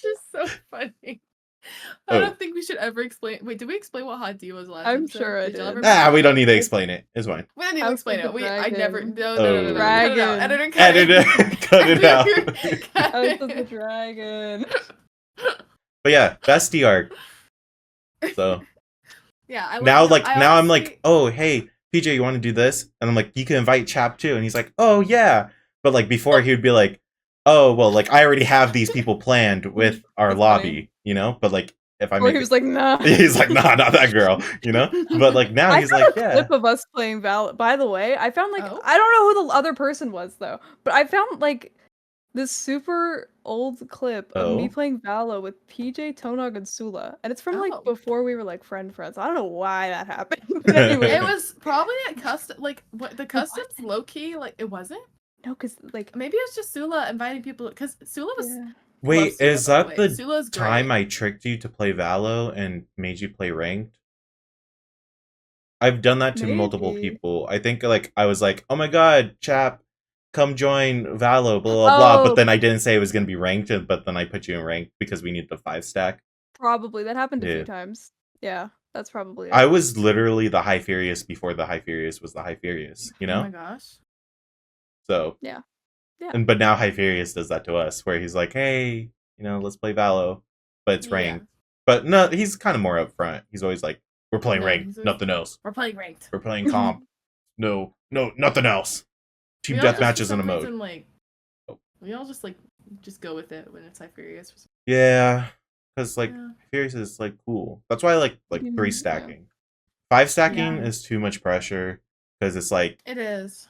just so funny. I Oh. don't think we should ever explain. Wait, did we explain what Hot D was last? I'm episode? sure I y'all did. ever- We don't need to explain it. It's fine. We didn't even House explain of it. the I never. Dragon. No. Oh. Cut it out. Dragon. Editor, cut Edit it. Cut it out. Cut House it. of the Dragon. But yeah, bestie arc. So Yeah, I now, love- like I now, I'm honestly- like, oh hey, PJ, you want to do this? And I'm like, you can invite Chap too. And he's like, oh yeah. But like before, he would be like, oh well, like I already have these people planned with our That's lobby, funny. you know. But like if I Or make he was like, "Nah." he's like, nah, not that girl, you know. But like now, I he's found like, a yeah. clip of us playing Val. By the way, I found like Oh? I don't know who the other person was though, but I found like this super old clip of me Oh? playing Valo with PJ, Tonedog, and Sula, and it's from Oh. like before we were like friends. I don't know why that happened, but anyway, It was probably at custom. Like what the customs low key. Like it wasn't. no, because like Maybe it was just Sula inviting people because Sula was. yeah. Wait, Sula, is by that way. the Sula's great. time I tricked you to play Valo and made you play ranked? I've done that to multiple Maybe. people. I think like I was like, oh my god, Chap, come join Valo, blah blah blah. Oh. But then I didn't say it was gonna be ranked, but then I put you in ranked because we need the 5 stack. Probably that happened a Yeah. few times. Yeah, that's probably it. I was literally the High Furious before the High Furious was the High Furious, you Oh know? my gosh. So Yeah. Yeah. But now High Furious does that to us, where he's like, hey, you know, let's play Valo, but it's Yeah. ranked. But no, he's kind of more upfront. He's always like, we're playing No, ranked, he's always- nothing else. We're playing ranked. We're playing comp. No, nothing else. Team We all just, for deathmatch is in a some mode. reason, like, Oh. we all just go with it when it's High Furious. Yeah, because like Yeah. Furious is like cool. That's why I like Mhm, 3 yeah. stacking. 5 stacking Yeah. is too much pressure because it's like It is.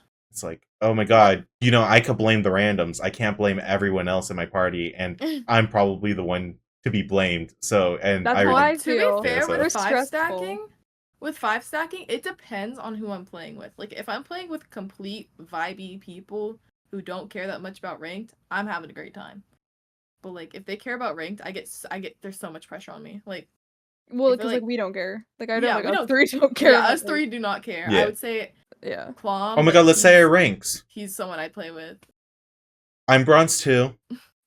oh my god, you know, I could blame the randoms. I can't blame everyone else in my party, and I'm probably the one to be blamed. So and That's I how really, I To feel. be fair, Yeah, so- They're with five stressful. stacking, it depends on who I'm playing with. Like if I'm playing with complete vibey people who don't care that much about ranked, I'm having a great time. But like if they care about ranked, I get there's so much pressure on me. Like Well, I feel because like like- we don't care. Like I know Yeah, like we us don't- three don't care. yeah, about us three do not care. Yeah. I would say it. Yeah. Quam. oh my like, god, let's say he's- our ranks. He's someone I play with. I'm bronze 2.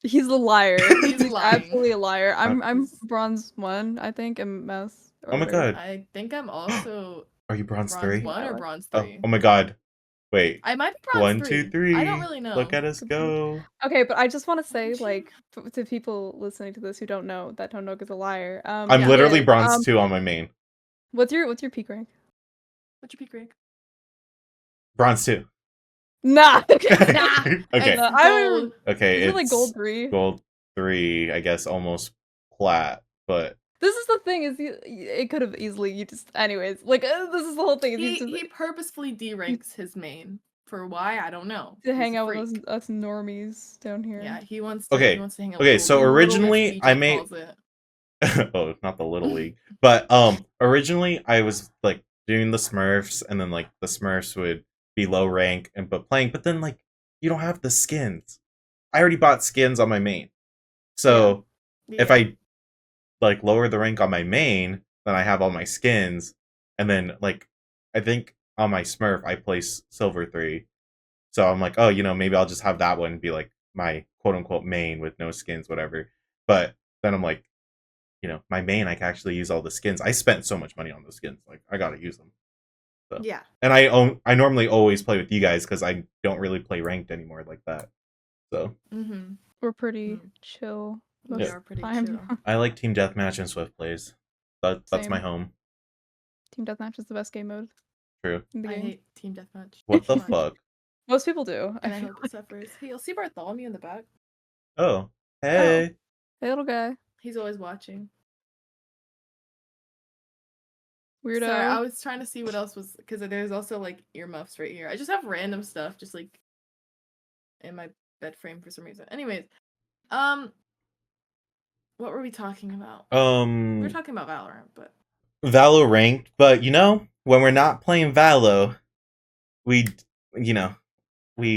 He's a liar. He's He's lying. absolutely a liar. I'm He's- bronze 1, I think, and Mouse. Oh my god, I think I'm also are you bronze bronze 3? 1 or bronze Oh, 3. oh my god, wait. I might be bronze 1, 3. 2, 3. I don't really know. Look at us go. Okay, but I just want to say, shit. like, to people listening to this who don't know that Tonedog is a liar. I'm yeah. literally yeah, bronze 2 on my main. What's your peak rank? What's your peak rank? Bronze 2. Nah. Okay. It's I don't gold. Okay, Is it it's like gold 3? gold 3, I guess almost plat, but This is the thing is it could have easily anyways like this is the whole thing. He purposefully deranks his main for why I don't know. To He's hang a out with freak. us normies down here. Yeah, he wants to. Okay. He wants to hang out. Okay, with so little originally leagues, I BJ made calls it. oh, not the little league. But originally I was like doing the Smurfs, and then like the Smurfs would be low rank and but then like you don't have the skins. I already bought skins on my main. So if I like lower the rank on my main, then I have all my skins, and then like I think on my Smurf I place silver 3. So I'm like, oh, maybe I'll just have that one be like my quote unquote main with no skins, whatever. But then I'm like, my main, I can actually use all the skins. I spent so much money on those skins. Like, I gotta use them. So. Yeah. And I normally always play with you guys because I don't really play ranked anymore like that. So. We're pretty chill. We are pretty chill. I like Team Deathmatch and Swift Plays. That's my home. Team Deathmatch is the best game mode. True. I hate Team Deathmatch. What the fuck? Most people do. And I hope it suffers. Hey, you'll see Bartholomew in the back. Oh. Hey. Oh. Hey, little guy. He's always watching. Weirdo. Sorry, I was trying to see what else was, because there's also like earmuffs right here. I just have random stuff just like in my bed frame for some reason. Anyways, what were we talking about? We were talking about Valorant, but Valo ranked, but when we're not playing Valo, we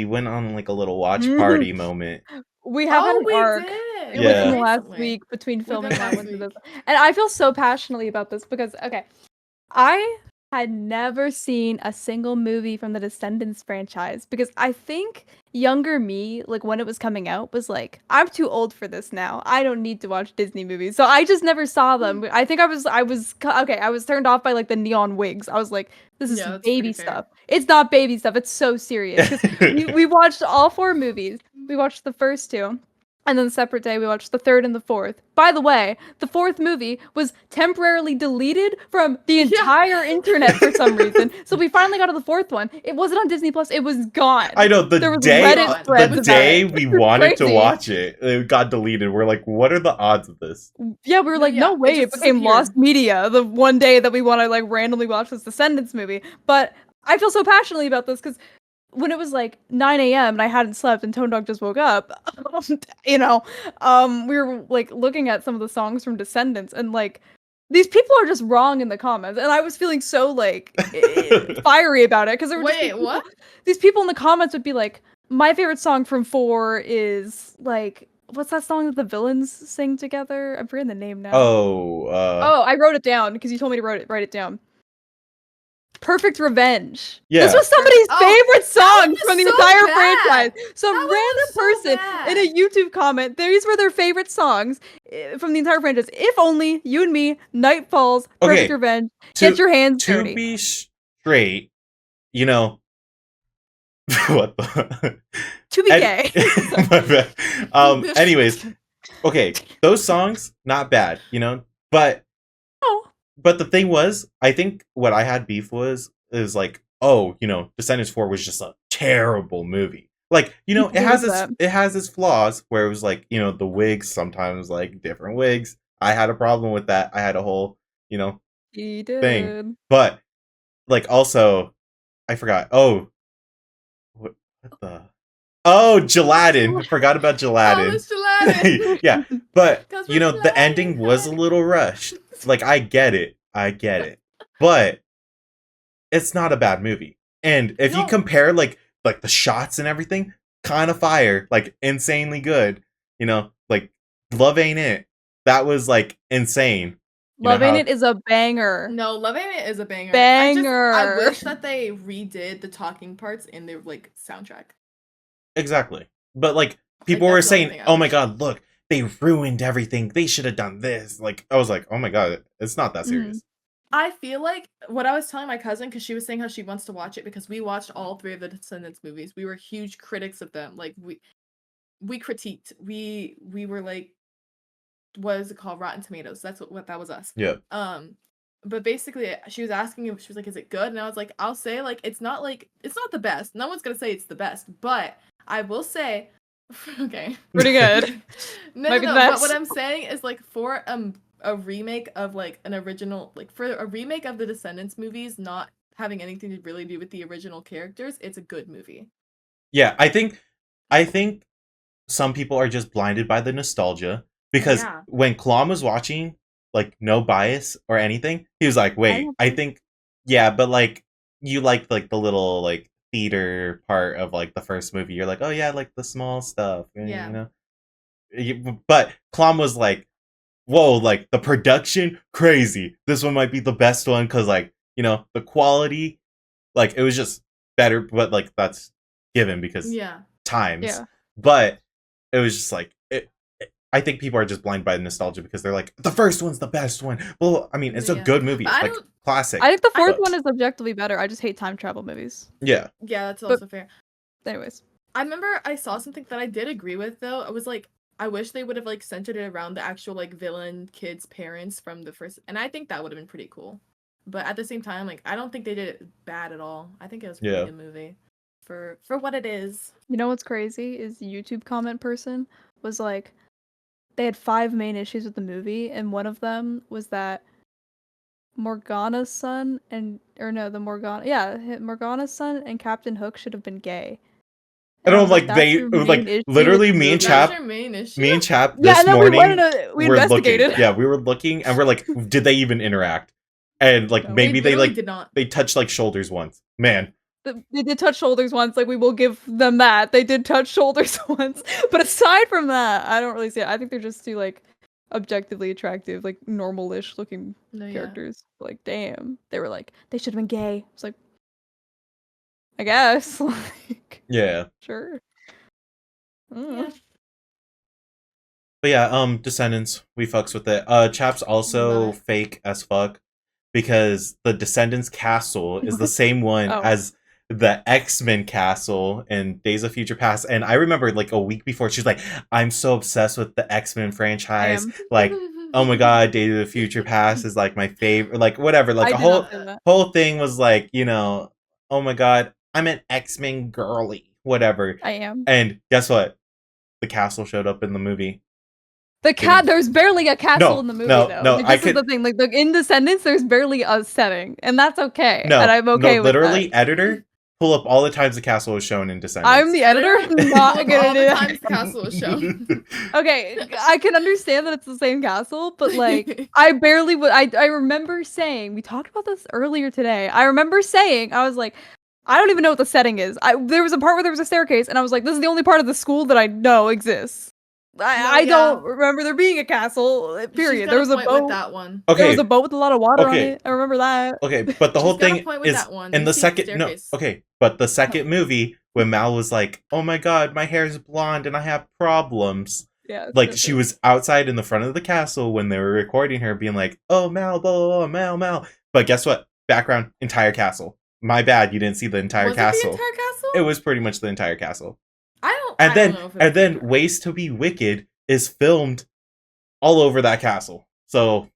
went on like a little watch party moment. We have had an arc within the last week between filming that one to this. And I feel so passionately about this because, okay, I had never seen a single movie from the Descendants franchise because I think younger me, like when it was coming out, was like, I'm too old for this now. I don't need to watch Disney movies. So I just never saw them. I think I was turned off by like the neon wigs. I was like, this is baby stuff. It's not baby stuff. It's so serious. we watched all 4 movies. We watched the first 2. And then the separate day, we watched the 3rd and the 4th. By the way, the 4th movie was temporarily deleted from the entire internet for some reason. So we finally got to the 4th one. It wasn't on Disney Plus. It was gone. I know the day we wanted to watch it got deleted. We're like, what are the odds of this? Yeah, we were like, no way. It became lost media the one day that we want to like randomly watch this Descendants movie. But I feel so passionately about this because when it was like 9 a.m. and I hadn't slept and Tonedog just woke up, we were like looking at some of the songs from Descendants and like these people are just wrong in the comments, and I was feeling so like fiery about it because these people in the comments would be like, my favorite song from 4 is like, what's that song that the villains sing together? I'm forgetting the name now. I wrote it down because you told me to write it down. Perfect Revenge. Yeah. This was somebody's favorite song from the entire franchise. Some random person in a YouTube comment, these were their favorite songs from the entire franchise. If only you and me, Night Falls, Perfect Revenge, get your hands dirty. To be straight, what the? To be gay. Anyways, okay, those songs, not bad, but But the thing was, I think what I had beef is like, Descendants 4 was just a terrible movie. Like, it has its flaws where it was like, the wigs sometimes like different wigs. I had a problem with that. I had a whole, thing. But like also, I forgot. Oh, what the? Oh, Gelatin. I forgot about Gelatin. Oh, it's Gelatin. Yeah, but the ending was a little rushed. Like, I get it, but it's not a bad movie. And if you compare like the shots and everything, kind of fire, like insanely good. Like Love Ain't It, that was like insane. Love Ain't It is a banger. No, Love Ain't It is a banger. Banger. I wish that they redid the talking parts in their like soundtrack. Exactly, but like people were saying, "Oh my god, look, they ruined everything. They should have done this." Like, I was like, oh my god, it's not that serious. I feel like what I was telling my cousin, because she was saying how she wants to watch it because we watched all 3 of the Descendants movies. We were huge critics of them. Like, we critiqued. We were like, what is it called? Rotten Tomatoes. That's what that was us. Yeah. But basically, she was asking if she was like, is it good? And I was like, I'll say like it's not the best. No one's gonna say it's the best, but I will say. Okay. Pretty good. no. But what I'm saying is like for a remake of like an original, like for a remake of the Descendants movies not having anything to really do with the original characters, it's a good movie. Yeah, I think some people are just blinded by the nostalgia because when Klom was watching, like no bias or anything, he was like, "Wait, I think, yeah, but like you like the little like theater part of like the first movie. You're like, oh yeah, like the small stuff, you know." But Klom was like, "Whoa, like the production, crazy. This one might be the best one because like the quality, like it was just better, but like that's given because times." Yeah. But it was just like I think people are just blind by nostalgia because they're like, the first one's the best one. Well, I mean, it's a good movie, like classic. I think the fourth one is objectively better. I just hate time travel movies. Yeah. Yeah, that's also fair. Anyways, I remember I saw something that I did agree with though. I was like, I wish they would have like centered it around the actual like villain kid's parents from the first, and I think that would have been pretty cool. But at the same time, like I don't think they did it bad at all. I think it was a pretty good movie for what it is. You know what's crazy is the YouTube comment person was like, they had 5 main issues with the movie, and one of them was that Morgana's son Morgana's son and Captain Hook should have been gay. And I'm like, they like literally me and Chap this morning we investigated. Looking. Yeah, we were looking and we're like, did they even interact? And like maybe they like did not. They touched like shoulders once. Man. They did touch shoulders once, like we will give them that. They did touch shoulders once. But aside from that, I don't really see it. I think they're just too like objectively attractive, like normal-ish looking characters. Like, damn. They were like, they should have been gay. It's like, I guess. Like, yeah. Sure. Yeah. But yeah, Descendants, we fucks with it. Chap's also fake as fuck because the Descendants castle is the same one as the X-Men castle in Days of Future Past. And I remember like a week before, she's like, I'm so obsessed with the X-Men franchise. Like, oh my god, Days of the Future Past is like my favorite, like whatever. Like a whole thing was like, oh my god, I'm an X-Men girly, whatever. I am. And guess what? The castle showed up in the movie. There's barely a castle in the movie, though. No, like, this is the thing. Like, in Descendants, there's barely a setting, and that's okay. No, and I'm okay with literally, that. editor, pull up all the times the castle was shown in Descendants. I'm the editor. Not gonna do that. Times the castle was shown. Okay, I can understand that it's the same castle, but like, I barely would. I remember saying, we talked about this earlier today. I remember saying, I was like, I don't even know what the setting is. There was a part where there was a staircase, and I was like, this is the only part of the school that I know exists. I don't remember there being a castle. Period. There was a boat. With that one. Okay. There was a boat with a lot of water on it. I remember that. Okay, but the whole thing is in the second. No, okay, but the second movie when Mal was like, "Oh my god, my hair is blonde and I have problems." Yeah. Like she was outside in the front of the castle when they were recording her, being like, "Oh Mal, blah, blah, blah, Mal, Mal." But guess what? Background: entire castle. My bad, you didn't see the entire castle. It the entire castle? It was pretty much the entire castle. I don't know if then Ways to Be Wicked is filmed all over that castle. So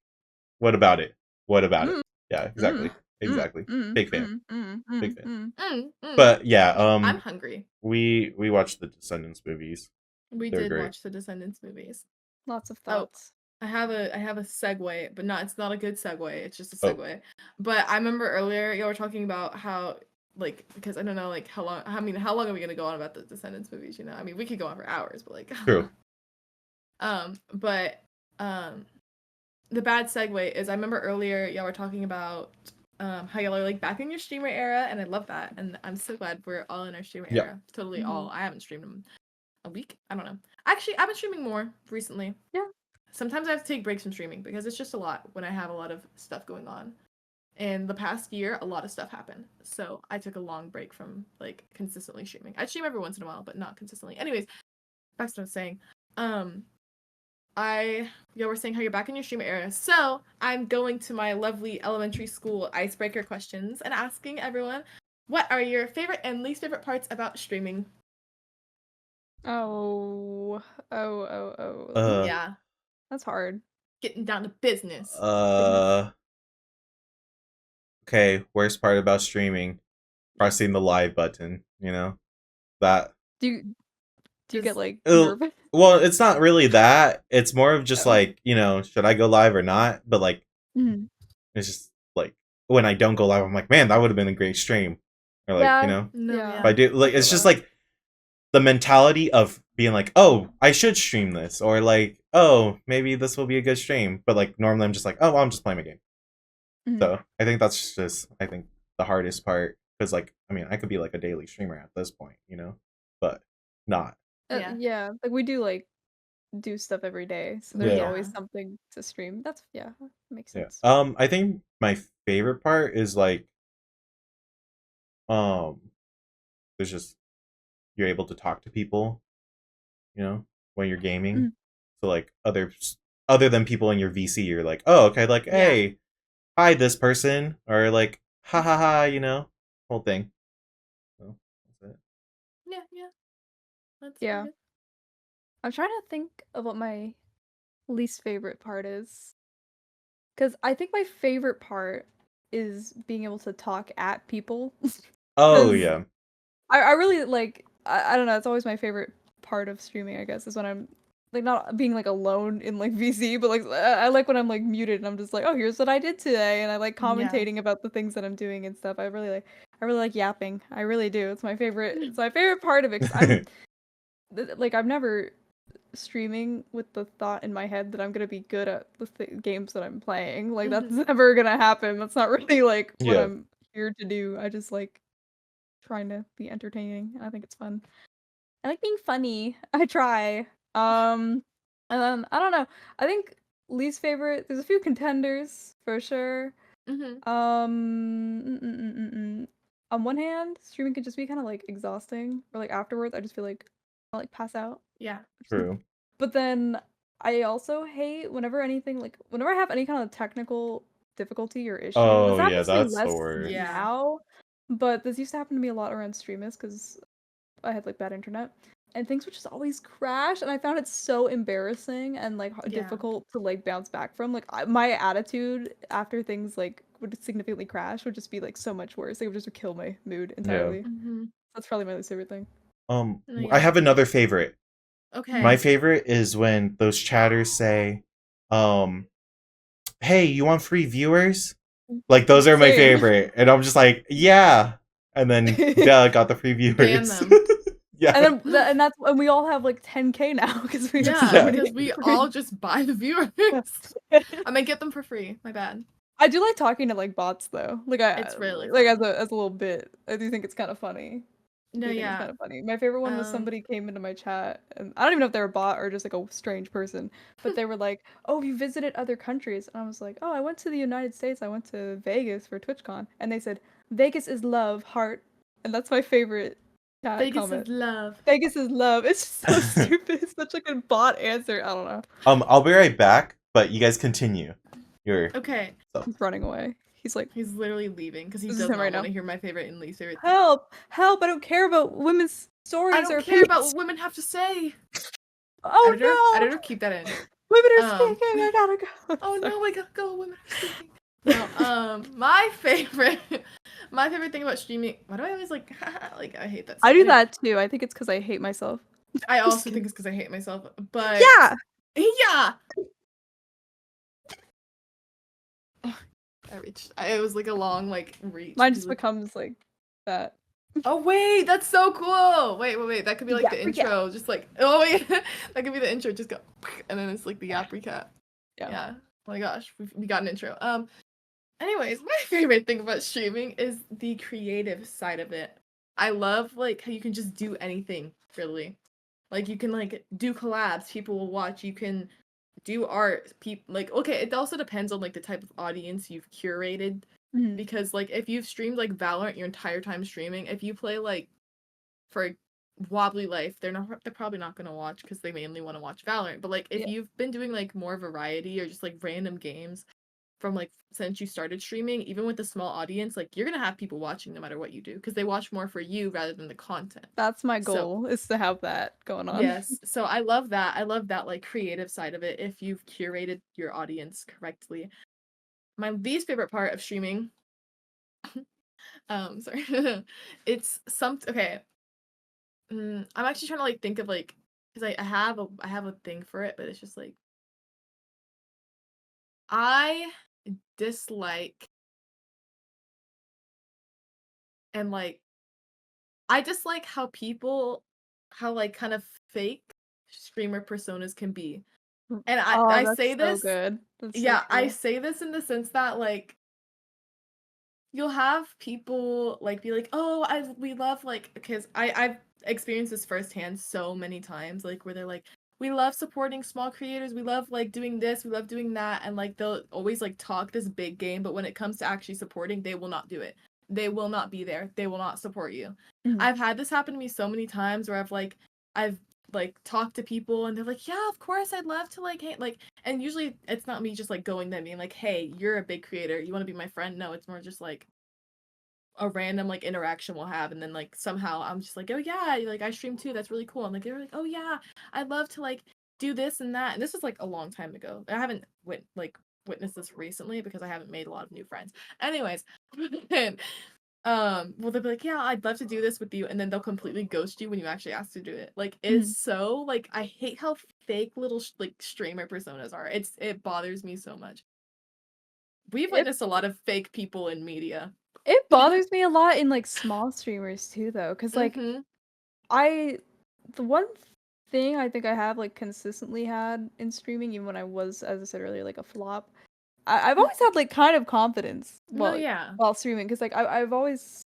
what about it? What about it? Yeah, exactly. Exactly. Big fan. Big fan. But yeah, I'm hungry. We watched the Descendants movies. We did watch the Descendants movies. Lots of thoughts. I have a segue, but it's not a good segue. It's just a segue. But I remember earlier y'all were talking about how like, because I don't know like how long are we gonna go on about the Descendants movies, I mean we could go on for hours, but like true. The bad segue is I remember earlier y'all were talking about how y'all are like back in your streamer era, and I love that, and I'm so glad we're all in our streamer era. Totally all. I haven't streamed them a week. I don't know. Actually, I've been streaming more recently. Yeah. Sometimes I have to take breaks from streaming because it's just a lot when I have a lot of stuff going on. In the past year, a lot of stuff happened. So I took a long break from like consistently streaming. I stream every once in a while, but not consistently. Anyways, back to what I was saying. Y'all were saying how you're back in your streamer era. So I'm going to my lovely elementary school icebreaker questions and asking everyone, what are your favorite and least favorite parts about streaming? Yeah. That's hard. Getting down to business. Okay, worst part about streaming, pressing the live button, that. Do Do you get like Oh, nervous? well, it's not really that. It's more of just Oh. like, should I go live or not? But like, Mhm. it's just like when I don't go live, I'm like, man, that would have been a great stream. Or like, Yeah. No, Yeah. if I do, like, I it's feel just that. like the mentality of being like, oh, I should stream this, or like, oh, maybe this will be a good stream. But like, normally I'm just like, oh, well, I'm just playing my game. Mhm. So I think that's just, the hardest part. Because like, I mean, I could be like a daily streamer at this point, but not. Yeah, like we do stuff every day, so there's Yeah. always something to stream. That makes Yeah. sense. I think my favorite part is like, um, there's just you're able to talk to people, when you're gaming. Mhm. So like other than people in your VC, you're like, oh, okay, like, hey, hi, this person, or like, ha ha ha, whole thing. So that's it. Yeah. That's Yeah. good. I'm trying to think of what my least favorite part is. Because I think my favorite part is being able to talk at people. Oh 'Cause yeah. I really like, I don't know, it's always my favorite part of streaming, I guess, is when I'm like not being like alone in like VC, but like I like when I'm like muted and I'm just like, oh, here's what I did today, and I like commentating about the things that I'm doing and stuff. I really like yapping. I really do. It's my favorite. It's my favorite part of it. 'Cause I'm never streaming with the thought in my head that I'm gonna be good at the games that I'm playing. Like that's never gonna happen. That's not really like what Yeah. I'm here to do. I just like trying to be entertaining, and I think it's fun. I like being funny. I try. And then I don't know. I think least favorite. There's a few contenders for sure. On one hand, streaming can just be kind of like exhausting, or like afterwards, I just feel like I like pass out. Yeah. True. But then I also hate whenever whenever I have any kind of technical difficulty or issue. This Oh yeah, happens to me that's the less worst. now, but this used to happen to me a lot around Streamus because I had like bad internet and things would just always crash, and I found it so embarrassing and like difficult to like bounce back from. Like my attitude after things like would significantly crash would just be like so much worse. It would just kill my mood entirely. That's probably my least favorite thing. I have another favorite. Okay. My favorite is when those chatters say, hey, you want free viewers? Like those are my Same. favorite. And I'm just like, yeah. And then got the free Ban viewers. them. Yeah. And we all have like 10K now because we because we all just buy the viewers. I mean, get them for free. My bad. I do like talking to like bots though. Like It's really like fun. as a little bit. I do think it's kind of funny. No, I think it's kind of funny. My favorite one was somebody came into my chat, and I don't even know if they were a bot or just like a strange person, but they were like, "Oh, you visited other countries," and I was like, "Oh, I went to the United States. I went to Vegas for TwitchCon," and they said, "Vegas is love, heart," and that's my favorite chat Vegas comment. is love. Vegas is love. It's just so stupid. It's such like a bot answer. I don't know. I'll be right back, but you guys continue. Okay. He's running away. He's literally leaving because he This does is not him right want now. to hear my favorite and least favorite. Help! Help! I don't care about women's stories. I don't care about what women have to say. Oh Editor? no! Editor, keep that in. Women are speaking. I gotta go. Oh no, I gotta go. Women are speaking. No, my favorite thing about streaming. Why do I always like I hate that. I do that too. I think it's because I hate myself. I also think it's because I hate myself. But Yeah. I reached. It was like a long reach. Mine just becomes like that. Oh wait, that's so cool. Wait. That could be like Yap the Recap. intro. Just like that could be the intro. Just go, and then it's like the Yap Recap. Yeah. Oh my gosh, we got an intro. Anyways, my favorite thing about streaming is the creative side of it. I love how you can just do anything really. Like you can do collabs. People will watch. You can do art. Okay, it also depends on the type of audience you've curated. Because if you've streamed Valorant your entire time streaming, if you play for Wobbly Life, they're probably not gonna watch because they mainly want to watch Valorant. But if you've been doing more variety or just random games from since you started streaming, even with a small audience, you're gonna have people watching no matter what you do because they watch more for you rather than the content. That's my goal, is to have that going on. Yes, so I love that. I love that creative side of it if you've curated your audience correctly. My least favorite part of streaming, sorry, it's okay. I'm actually trying to like think of like because I have a thing for it, but it's just like I dislike and like I dislike how like kind of fake streamer personas can be. And Oh, I say that's so this, good. That's so yeah, I true. say this in the sense that like you'll have people like be like, "Oh, we love like," because I've experienced this firsthand so many times, like where they're like, "We love supporting small creators. We love like doing this. We love doing that," and like they'll always like talk this big game, but when it comes to actually supporting, they will not do it. They will not be there. They will not support you. Mhm. I've had this happen to me so many times where I've like talked to people and they're like, "Yeah, of course, I'd love to like, hey, like," and usually it's not me just like going them being like, "Hey, you're a big creator. You want to be my friend?" No, it's more just like a random like interaction we'll have, and then like somehow I'm just like, "Oh yeah, like I stream too. That's really cool." And like they're like, "Oh yeah, I'd love to like do this and that." And this was like a long time ago. I haven't witnessed this recently because I haven't made a lot of new friends. Anyways, and well they'll be like, "Yeah, I'd love to do this with you," and then they'll completely ghost you when you actually ask to do it. Like it's Mhm. so like I hate how fake little like streamer personas are. It bothers me so much. We've It witnessed a lot of fake people in media. it bothers me a lot in like small streamers too, though, because like Mhm. I the one thing I think I have like consistently had in streaming, even when I was, as I said earlier, like a flop, I've always had like kind of confidence No, yeah. while streaming, because like I've always,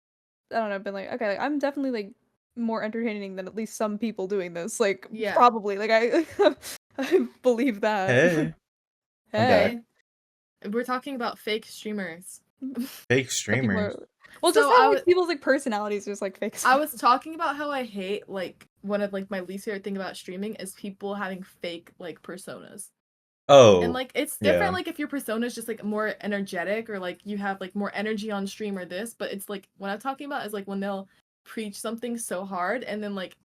I don't know, been like, okay, like, I'm definitely like more entertaining than at least some people doing this, like Yeah. probably like I I believe that. Hey, I'm back. Hey, We're talking about fake streamers. Fake some people streamers. are, well, just So how like people's like personalities are just like fake as I fuck. was talking about how I hate like one of like my least favorite thing about streaming is people having fake like personas. And Oh, like it's different yeah. like if your persona is just like more energetic or like you have like more energy on stream or this, but it's like what I'm talking about is like when they'll preach something so hard and then like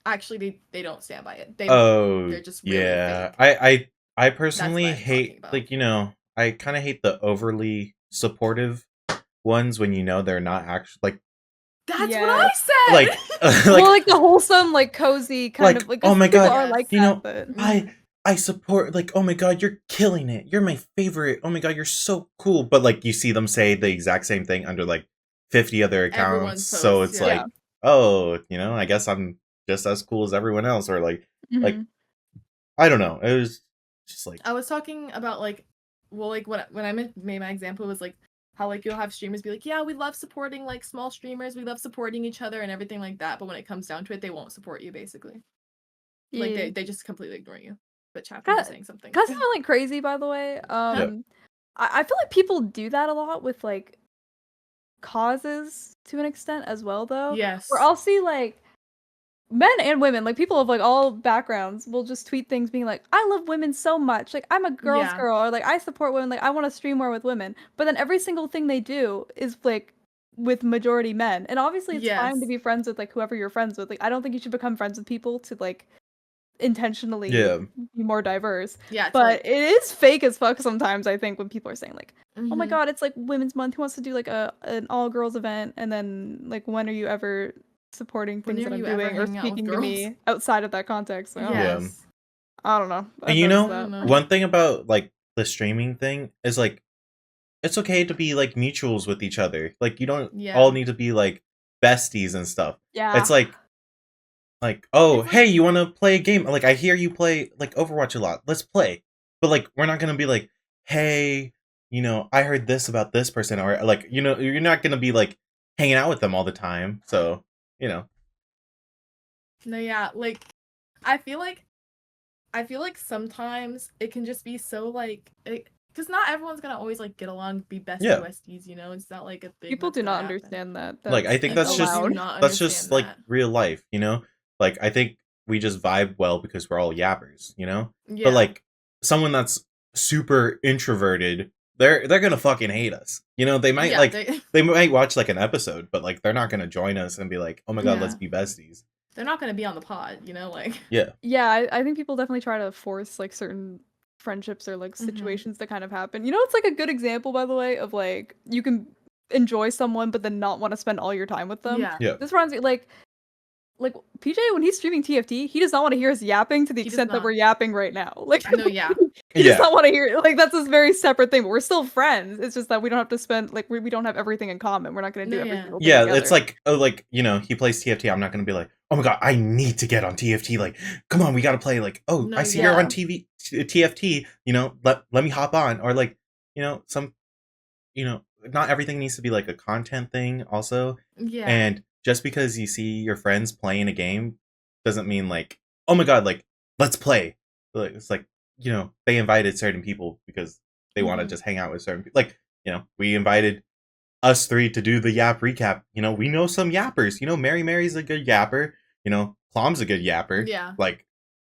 actually they don't stand by it. Oh, They're just really yeah. fake. I That's what personally I'm talking hate, about. like, I kind of hate the overly supportive ones when they're not actually That's what Yeah. I said. like Well, like like the wholesome, like cozy kind of like, oh 'cause my some people god, are like Yes. that, but I I support, like, oh my god, you're killing it. You're my favorite. Oh my god, you're so cool. But like you see them say the exact same thing under like 50 other accounts. Everyone's So posts, it's yeah. yeah. like, oh, I guess I'm just as cool as everyone else, or like Mhm. I don't know. It was just like, I was talking about like, well, like when I made my example was like how like you'll have streamers be like, yeah, we love supporting like small streamers, we love supporting each other and everything like that. But when it comes down to it, they won't support you basically. Like Yeah. they just completely ignore you. But Chap, you were Kind saying something. kind of sound like crazy, by the way. yeah. I feel like people do that a lot with like causes to an extent as well, though. Where Yes. I'll see like men and women, like people of like all backgrounds, will just tweet things being like, "I love women so much. Like I'm a girl's Yeah. girl," or like "I support women. Like I want to stream more with women." But then every single thing they do is like with majority men. And obviously, it's fine to Yes. be friends with like whoever you're friends with. Like I don't think you should become friends with people to like intentionally Yeah. be more diverse. Yeah. To But like. it is fake as fuck sometimes, I think, when people are saying like, "Oh my Mm-hmm. god, it's like Women's Month. Who wants to do like an all girls event?" And then like, when are you ever supporting When things that are I'm you ever doing or hanging out with speaking to girls? me outside of that context? Like, Yeah. Yes. I don't know. And I've noticed I that. don't know. one thing about like the streaming thing is like it's okay to be like mutuals with each other. Like you don't all Yeah. need to be like besties and stuff. It's Yeah. like, oh, It's like hey, you want to play a game? Like I hear you play like Overwatch a lot. Let's play. But like we're not going to be like, "Hey, I heard this about this person," or like, you're not going to be like hanging out with them all the time. So, you know. no, yeah, like I feel like I feel like sometimes it can just be so like because not everyone's gonna always like get along, be bestie Yeah. westies, It's not like a thing People that's do gonna not happen. understand that. Like I That's think like that's People just do allowed. not that's just understand like that. real life. Like I think we just vibe well because we're all yappers. But Yeah. like someone that's super introverted, they're gonna fucking hate us. They might Yeah, they might watch like an episode, but like they're not gonna join us and be like, oh my god, let's yeah. be besties. They're not gonna be on the pod, like Yeah. Yeah, I think people definitely try to force like certain friendships or like Mhm. situations that kind of happen. It's like a good example, by the way, of like you can enjoy someone but then not want to spend all your time with them. Yeah. Yeah. This reminds me, like, like PJ when he's streaming TFT, he does not want to hear us yapping to the He does extent that not. we're yapping right now. Like No, yeah. he does Yeah. not want to hear like that's a very separate thing. But we're still friends. It's just that we don't have to spend like we don't have everything in common. We're not going to do No, every yeah. single thing Yeah, together. it's like, oh, like, you know, he plays TFT. I'm not gonna be like, oh my god, I need to get on TFT. Like, come on, we gotta play. Like, oh, No, I see yeah. you're on TFT. You know, let me hop on. Or like, you know, not everything needs to be like a content thing. Also, Yeah. and just because you see your friends playing a game doesn't mean like, oh my god, like let's play. Like, it's like, you know, they invited certain people because they want to Mhm. just hang out with certain people. Like, you know, we invited us three to do the Yap recap. You know, we know some yappers. You know, Mary's a good yapper. You know, Plom's a good yapper. Yeah. Like,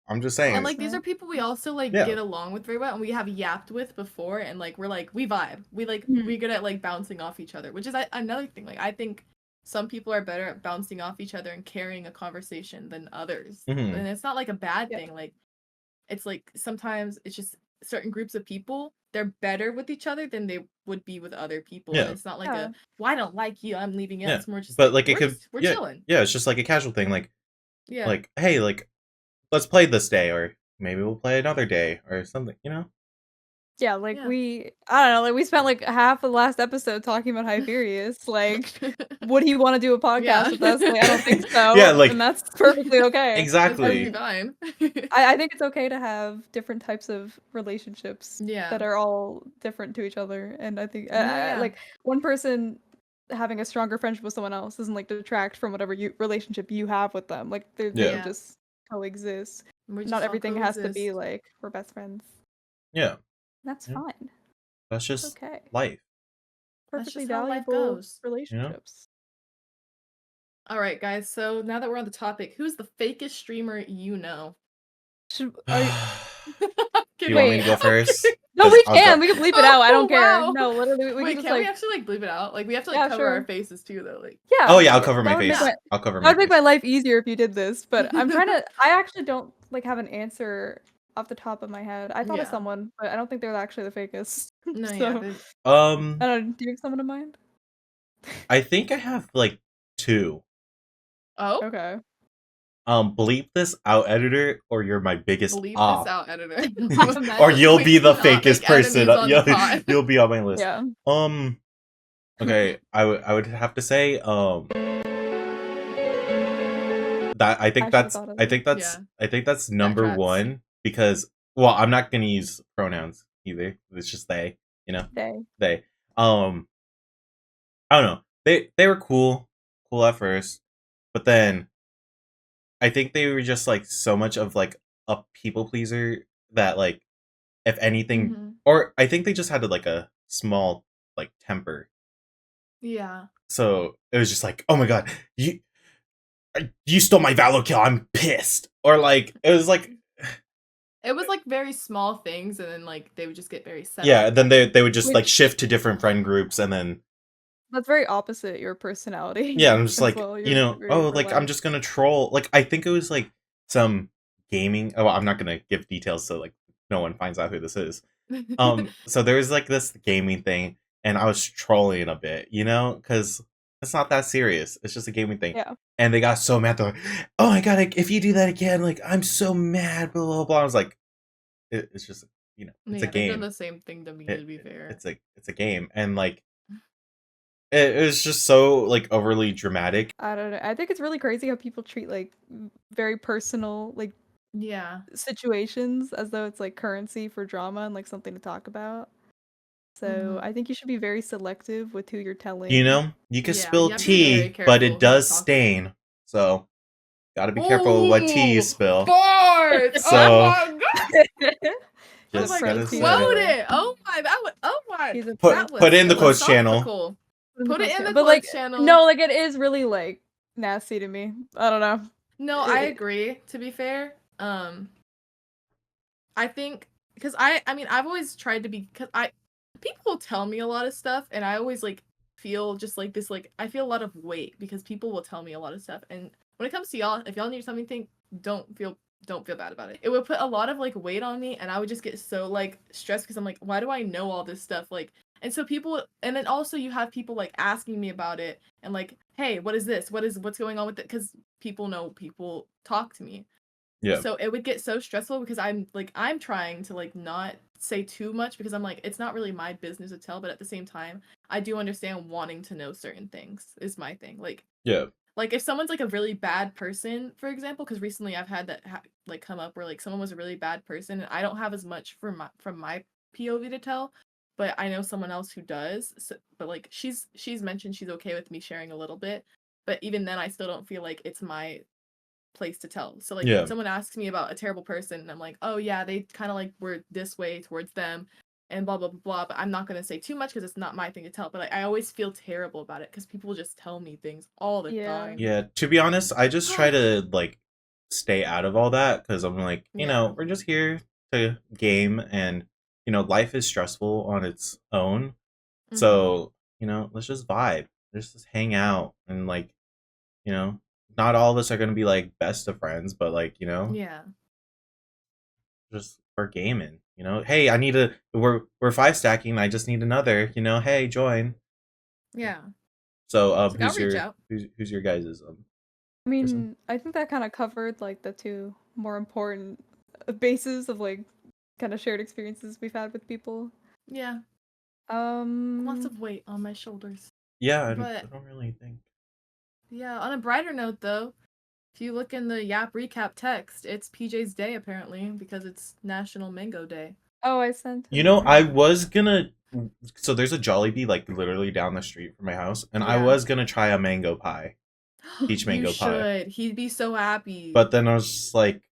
I'm just saying. And like these are people we also like Yeah. get along with very well, and we have yapped with before, and like we're like we vibe. We like Mhm. we're good at like bouncing off each other, which is another thing. Like I think some people are better at bouncing off each other and carrying a conversation than others, Mhm. and it's not like a bad Yeah. thing. Like it's like sometimes it's just certain groups of people they're better with each other than they would be with other people. Yeah. And it's not like Yeah. well, I don't like you, I'm leaving you. Yeah. It's more just But like it we're could, we're yeah, chilling. yeah. It's just like a casual thing. Like, Yeah. like, hey, like, let's play this day, or maybe we'll play another day, or something. You know? Yeah, like Yeah. I don't know, like we spent like half the last episode talking about Hyperius. Like, would he want to do a podcast Yeah. with us? Like, I don't think so. Yeah, like- and that's perfectly okay. That's perfectly Exactly. fine. I think it's okay to have different types of relationships Yeah. that are all different to each other. And I think Yeah. like one person having a stronger friendship with someone else doesn't like detract from whatever relationship you have with them. Like they Yeah. can just coexist. We just Not all everything has to be coexist. like we're best friends. Yeah. That's Yeah. fine. That's It's just okay. life. That's Perfectly just how life valuable goes. relationships. All right, guys. So now that we're on the topic, who's the fakest streamer you know? Should, Do are you, you want me to go first? no, 'Cause we I'll can. go- We can bleep it out. I don't care. wow. No, literally, we Wait, can just can we like, actually like bleep it out? Like we have to like Yeah, cover our sure. faces too, though. Like yeah. Oh yeah, I'll cover that my would make face. I'll cover That my would make face. my life easier if you did this, but I'm trying to. I actually don't like have an answer off the top of my head. I thought of Yeah. someone, but I don't think they're actually the fakest. no, so, yeah. I don't know. Do you have someone in mind? I think I have like 2. Oh, Okay. Bleep this out, editor, or you're my biggest bleep op. this out, editor. Or you'll Please be the do not fakest make person. enemies on the pod. You'll be on my list. Yeah. Okay, I would have to say that I think I should've thought of it. I think that's number tracks. 1 because, well, I'm not gonna use pronouns either. It's just they, you know. They. I don't know. They were cool at first, but then I think they were just like so much of like a people pleaser that like if anything, Mhm. or I think they just had like a small like temper. Yeah. So it was just like, oh my god, you stole my Valo kill. I'm pissed. Or like it was like, It was like very small things, and then like they would just get very set. yeah. Then they would just Which- like shift to different friend groups, and then That's very opposite your personality. yeah, I'm just as like, well. you You're know, very oh, like I'm relaxed. just gonna troll. Like I think it was like some gaming. Oh, I'm not gonna give details so like no one finds out who this is. So there was like this gaming thing, and I was trolling a bit, you know, because it's not that serious. It's just a gaming thing. Yeah. And they got so mad. They're like, "Oh my god, if you do that again, like I'm so mad." Blah blah blah. I was like, it's just, you know, it's a They've done game. the same thing to me, to be fair. It's a game, and like it was just so like overly dramatic. I don't know. I think it's really crazy how people treat like very personal like Yeah. situations as though it's like currency for drama and like something to talk about. So Mhm. I think you should be very selective with who you're telling. You know, you can Yeah, spill you have to be very tea, careful but who it you does talk to. stain. So gotta be careful with what tea you Ooh, spill. Bars! So- Oh my god! Just Oh my gotta god, say. quote it! Oh my, that was, oh my. He's a that was Put it in the quotes channel. philosophical. Put it in the but like quotes channel. no, like it is really like nasty to me. I don't know. No, I It- agree, to be fair. I think, because I mean, I've always tried to be, because people will tell me a lot of stuff, and I always, like, feel just, like, this, like, I feel a lot of weight, because people will tell me a lot of stuff, and when it comes to y'all, if y'all need something, don't feel bad about it. It would put a lot of, like, weight on me, and I would just get so, like, stressed, because I'm like, why do I know all this stuff? Like, And so people, and then also you have people like asking me about it and like, hey, what is this? What's going on with it? Because people talk to me. Yeah. So it would get so stressful because I'm trying to like not say too much because I'm like, it's not really my business to tell, but at the same time, I do understand wanting to know certain things is my thing. Like, Yeah. Like if someone's like a really bad person, for example, because recently I've had that like come up where like someone was a really bad person and I don't have as much from my POV to tell, but I know someone else who does. So, but like she's mentioned she's okay with me sharing a little bit, but even then I still don't feel like it's my place to tell. So like Yeah. when someone asks me about a terrible person and I'm like, oh yeah, they kind of like were this way towards them and blah blah blah blah, but I'm not gonna say too much because it's not my thing to tell. But like, I always feel terrible about it because people just tell me things all the time. Yeah, to be honest, I just try to like stay out of all that because I'm like, you know, we're just here to game, and you know, life is stressful on its own. So, you know, let's just vibe. Let's just hang out and like, you know, not all of us are gonna be like best of friends, but like, you know, just for gaming. You know, hey, I need a we're 5 stacking. I just need another. You know, hey, join. Yeah. So, So I'll reach out. who's your guys's I mean, person? I think that kind of covered like the two more important bases of like kind of shared experiences we've had with people. Yeah. Lots of weight on my shoulders. Yeah, but I don't really think. Yeah, on a brighter note though, if you look in the Yap Recap text, it's PJ's day apparently because it's National Mango Day. Oh, I sent him. You know, I was gonna. So there's a Jollibee like literally down the street from my house, and I was gonna try a mango pie, peach mango pie. You should. He'd be so happy. But then I was just like,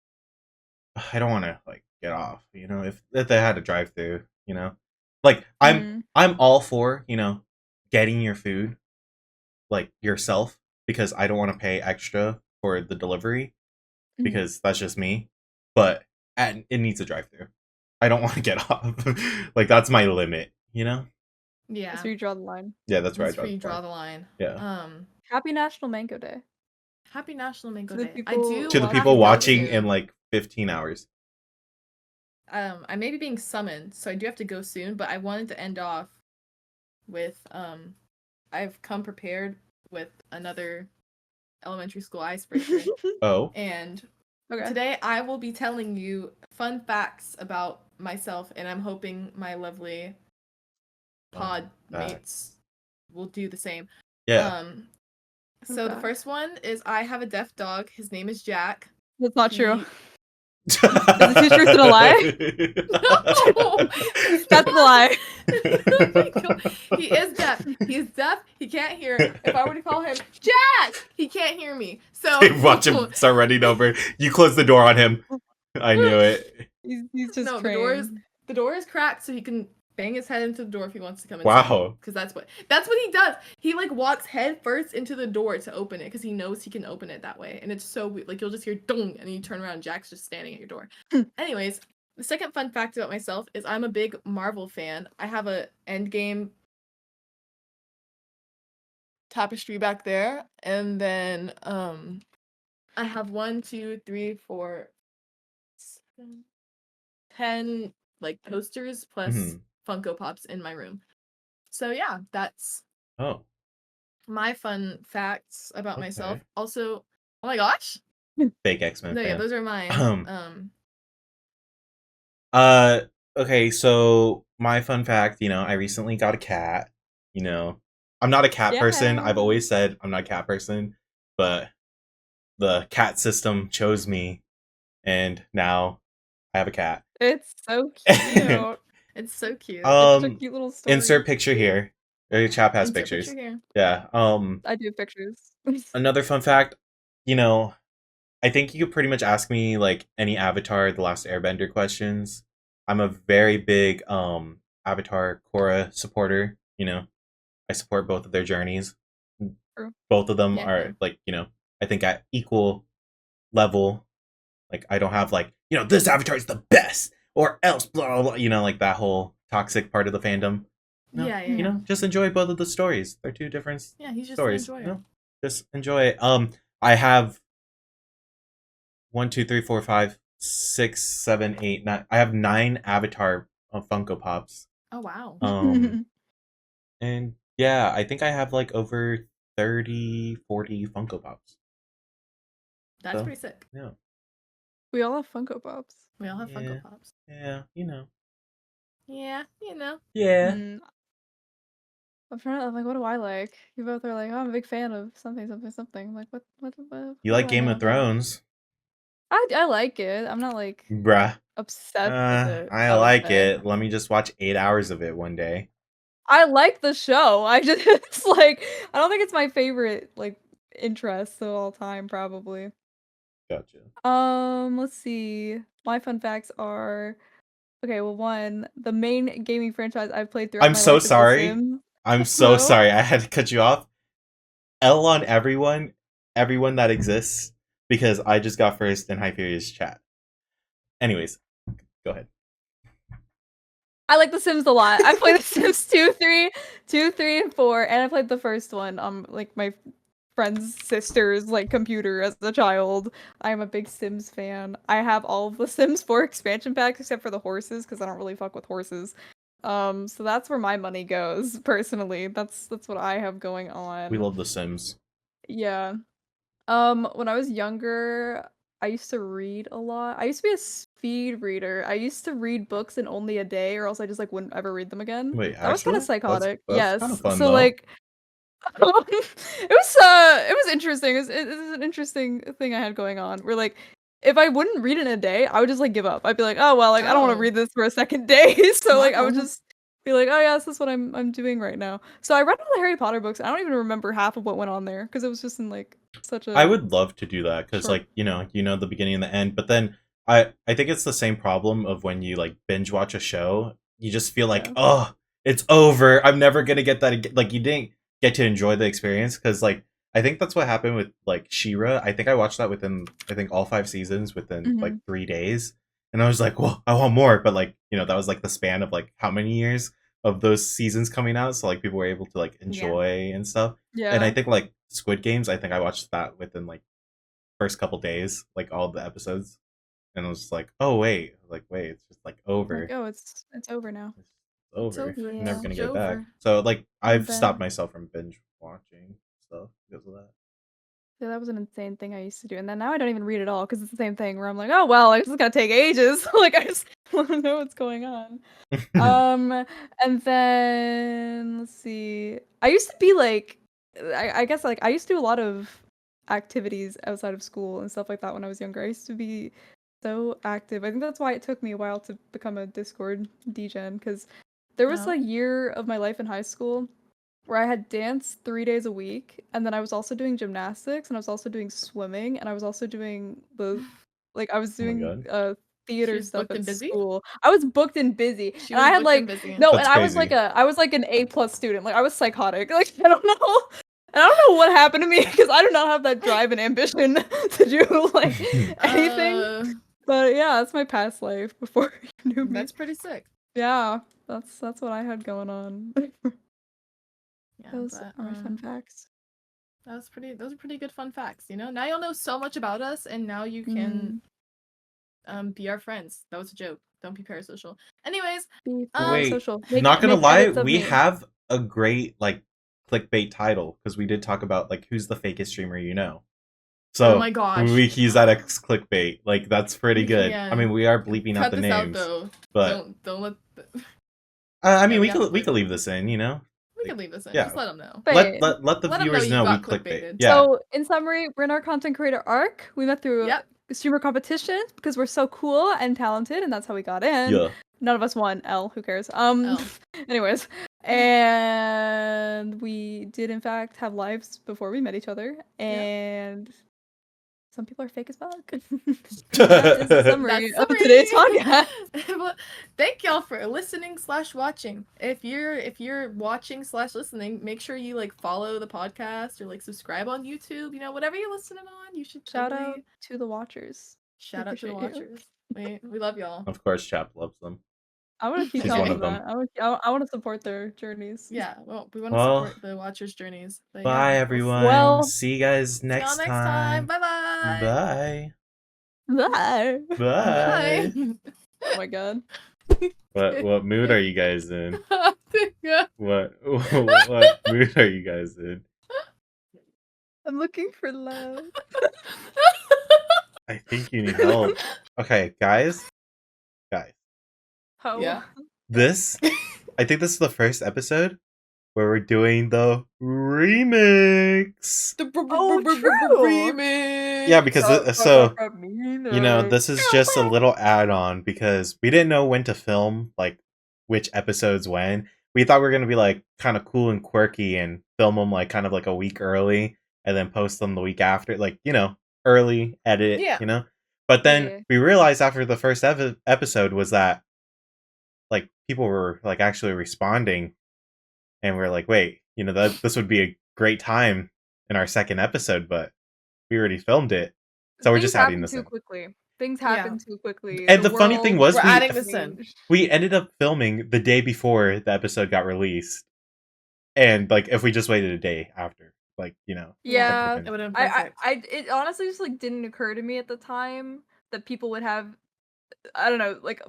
I don't want to like get off. You know, if they had a drive through, you know, like I'm all for, you know, getting your food like yourself because I don't want to pay extra for the delivery because that's just me. But it needs a drive through. I don't want to get off. Like that's my limit, you know? Yeah. That's where you draw the line. Yeah, that's where I draw the line. Yeah. Happy National Mango Day. Happy National Mango To Day. I do to the people watching in like 15 hours. I may be being summoned, so I do have to go soon, but I wanted to end off with I've come prepared with another elementary school icebreaker. Oh. And today I will be telling you fun facts about myself, and I'm hoping my lovely pod mates will do the same. Yeah. So the first one is I have a deaf dog. His name is Jack. That's not true. Is it truth and a lie? No! That's a lie. Oh my God. He is deaf. He's deaf. He can't hear. If I were to call him Jack, he can't hear me. So watch him start running over. You close the door on him. I knew it. He's just trained. The door is cracked, so he can bang his head into the door if he wants to come inside. Wow. Because that's what he does. He like walks head first into the door to open it because he knows he can open it that way. And it's so weird. Like you'll just hear dong and you turn around and Jack's just standing at your door. Anyways, the second fun fact about myself is I'm a big Marvel fan. I have a Endgame tapestry back there. And then I have 1, 2, 3, 4, 7, 10 like posters plus Funko Pops in my room. So yeah, that's my fun facts about myself. Also, oh my gosh, fake X-Men. No, yeah, those are mine. Okay, so my fun fact, you know, I recently got a cat. You know, I'm not a cat person. I've always said I'm not a cat person, but the cat system chose me, and now I have a cat. It's so cute. It's so cute. It's a cute little story. Insert picture here. Chap has pictures. Picture here. Yeah. I do pictures. Another fun fact, you know, I think you could pretty much ask me like any Avatar The Last Airbender questions. I'm a very big Avatar Korra supporter, you know. I support both of their journeys. True. Both of them are like, you know, I think at equal level. Like I don't have like, you know, this Avatar is the best or else blah blah blah, you know, like that whole toxic part of the fandom. No, you know, just enjoy both of the stories. They're two different stories. You know? Just enjoy it. I have 1, 2, 3, 4, 5, 6, 7, 8, 9. I have 9 Avatar Funko Pops. Oh wow. And yeah, I think I have like over 30, 40 Funko Pops. That's So, pretty sick. yeah. We all have Funko Pops. We all have Yeah. Funko Pops. Yeah, you know. Yeah, you know. Yeah. Mm, I'm like, what do I like? You both are like, oh, I'm a big fan of something, something, something. I'm like, what You do like I Game know of about it? Thrones? I like it. I'm not like Bruh. obsessed with it, I I would like say. it. Let me just watch 8 hours of it one day. I like the show. I just it's like I don't think it's my favorite like interest of all time, probably. Gotcha. Let's see. My fun facts are okay, well one, the main gaming franchise I've played throughout I'm my so life is The sorry. Sims. I'm so No? sorry. I had to cut you off. L on everyone that exists, because I just got first in Hyperia's chat. Anyways, go ahead. I like The Sims a lot. I played The Sims 2, 3, and 4, and I played the first one on like my friend's sister's like computer as a child. I am a big Sims fan. I have all of the Sims 4 expansion packs except for the horses because I don't really fuck with horses. So that's where my money goes personally. That's what I have going We on. love The Sims. Yeah. When I was younger, I used to read a lot. I used to be a speed reader. I used to read books in only a day, or else I just like wouldn't ever read them again. Wait, That was kind of actually? psychotic. That's kind of Yes. fun So though. like it was interesting. It was an interesting thing I had going on. Where like if I wouldn't read in a day, I would just like give up. I'd be like, oh well, like I don't want to Oh. read this for a second day. So like I would Wow. just be like, oh yeah, this is what I'm doing right now. So I read all the Harry Potter books. I don't even remember half of what went on there because it was just in like such I a would love to do that because, short. like, you know the beginning and the end. But then I think it's the same problem of when you like binge watch a show. You just feel like, Yeah. oh, it's over. I'm never gonna get that again. Like, you didn't get to enjoy the experience because, like, I think that's what happened with like Shira. I think I watched that within all 5 seasons within like Mhm. 3 days, and I was like, well, I want more. But like, that was like the span of like how many years of those seasons coming out, so like people were able to like enjoy and stuff. And I Yeah. think like Squid Games, I think I watched that within like first couple days, like all the episodes, and I was just like, oh wait, it's just like Like, over, oh, it's over now. it's It's over. over. I'm never Yeah. gonna It's get it back. over. So like And I've stopped then myself from binge watching stuff because of yeah, that was an insane thing I used to do. And then now I don't even read at all because it's the same thing where I'm like, oh well, like, this is gonna take ages. Like I just want to know what's going on. that. And then let's see. I used to be like, I guess like I used to do a lot of activities outside of school and stuff like that when I was younger. I used to be so active. I think that's why it took me a while to become a Discord DGen because there was Oh. a year of my life in high school where I had dance 3 days a week, and then I was also doing gymnastics, and I was also doing swimming, and I was also doing I was Oh my doing god, She theater was stuff booked at and busy? school. I was booked and busy, She and was I had booked and like busy. no, and that's crazy. I was like an A+ student. Like I was psychotic. Like I don't know. And I don't know what happened to me because I do not have that drive and ambition to do like anything. But yeah, that's my past life before you knew me. That's pretty sick. Yeah, that's what I had going on. Yeah, Those but are my fun facts. those are pretty good fun facts, you know? Now you'll know so much about us and now you can be our friends. That was a joke. Don't be parasocial. Anyways, Be Wait, social. not gonna Make lie, edits of we me. have a great like clickbait title because we did talk about like who's the fakest streamer you know. oh So my gosh. we can use that as clickbait. Like that's pretty We good. I can. mean, we are bleeping out Cut the this out names, though. but Don't let I yeah, mean, we have to we bleep could it. leave this in. You know, We like, can leave this in. yeah. Just let them know. Wait. Let the Let 'em know viewers you know we got clickbait. clickbaited. Yeah. So in summary, we're in our content creator arc. We met through Yep. streamer competition because we're so cool and talented, and that's how we got in. Yeah. None of us won. L. Who cares? L. Anyways, and we did in fact have lives before we met each other, and some people are fake as fuck. That is the summary That's of today's podcast. Well, thank y'all for listening/watching. If you're watching/listening, make sure you like follow the podcast or like subscribe on YouTube. You know, whatever you're listening on, you should Shout totally out to the watchers. shout out to the appreciate you. watchers. We love y'all. Of course, Chap loves them. I want to keep He's telling one of them them. that. I want to support their journeys. Yeah, well, we want to Well, support the watchers' journeys. But bye yeah, everyone. Well, see you guys see y'all next next time. time. Bye-bye. Bye. Bye. Bye. Bye. Oh my god. What mood are you guys in? Yeah. What mood are you guys in? I'm looking for love. I think you need help. Okay, guys. Oh. Yeah. I think this is the first episode where we're doing the remix. Oh, true. Remix. Yeah, because this is just a little add-on because we didn't know when to film, like, which episodes when. We thought we were going to be, like, kind of cool and quirky and film them, like, kind of like a week early and then post them the week after. Like, early edit, Yeah. But then Yeah. we realized after the first episode was that, like, people were, like, actually responding. And we're like, wait, this would be a great time in our second episode, but we already filmed it. So we're just adding this in. Things happen too quickly. And the funny thing was we're adding this in. We ended up filming the day before the episode got released. And like if we just waited a day after, like, Yeah. It would have been perfect. It honestly just like didn't occur to me at the time that people would have, I don't know, like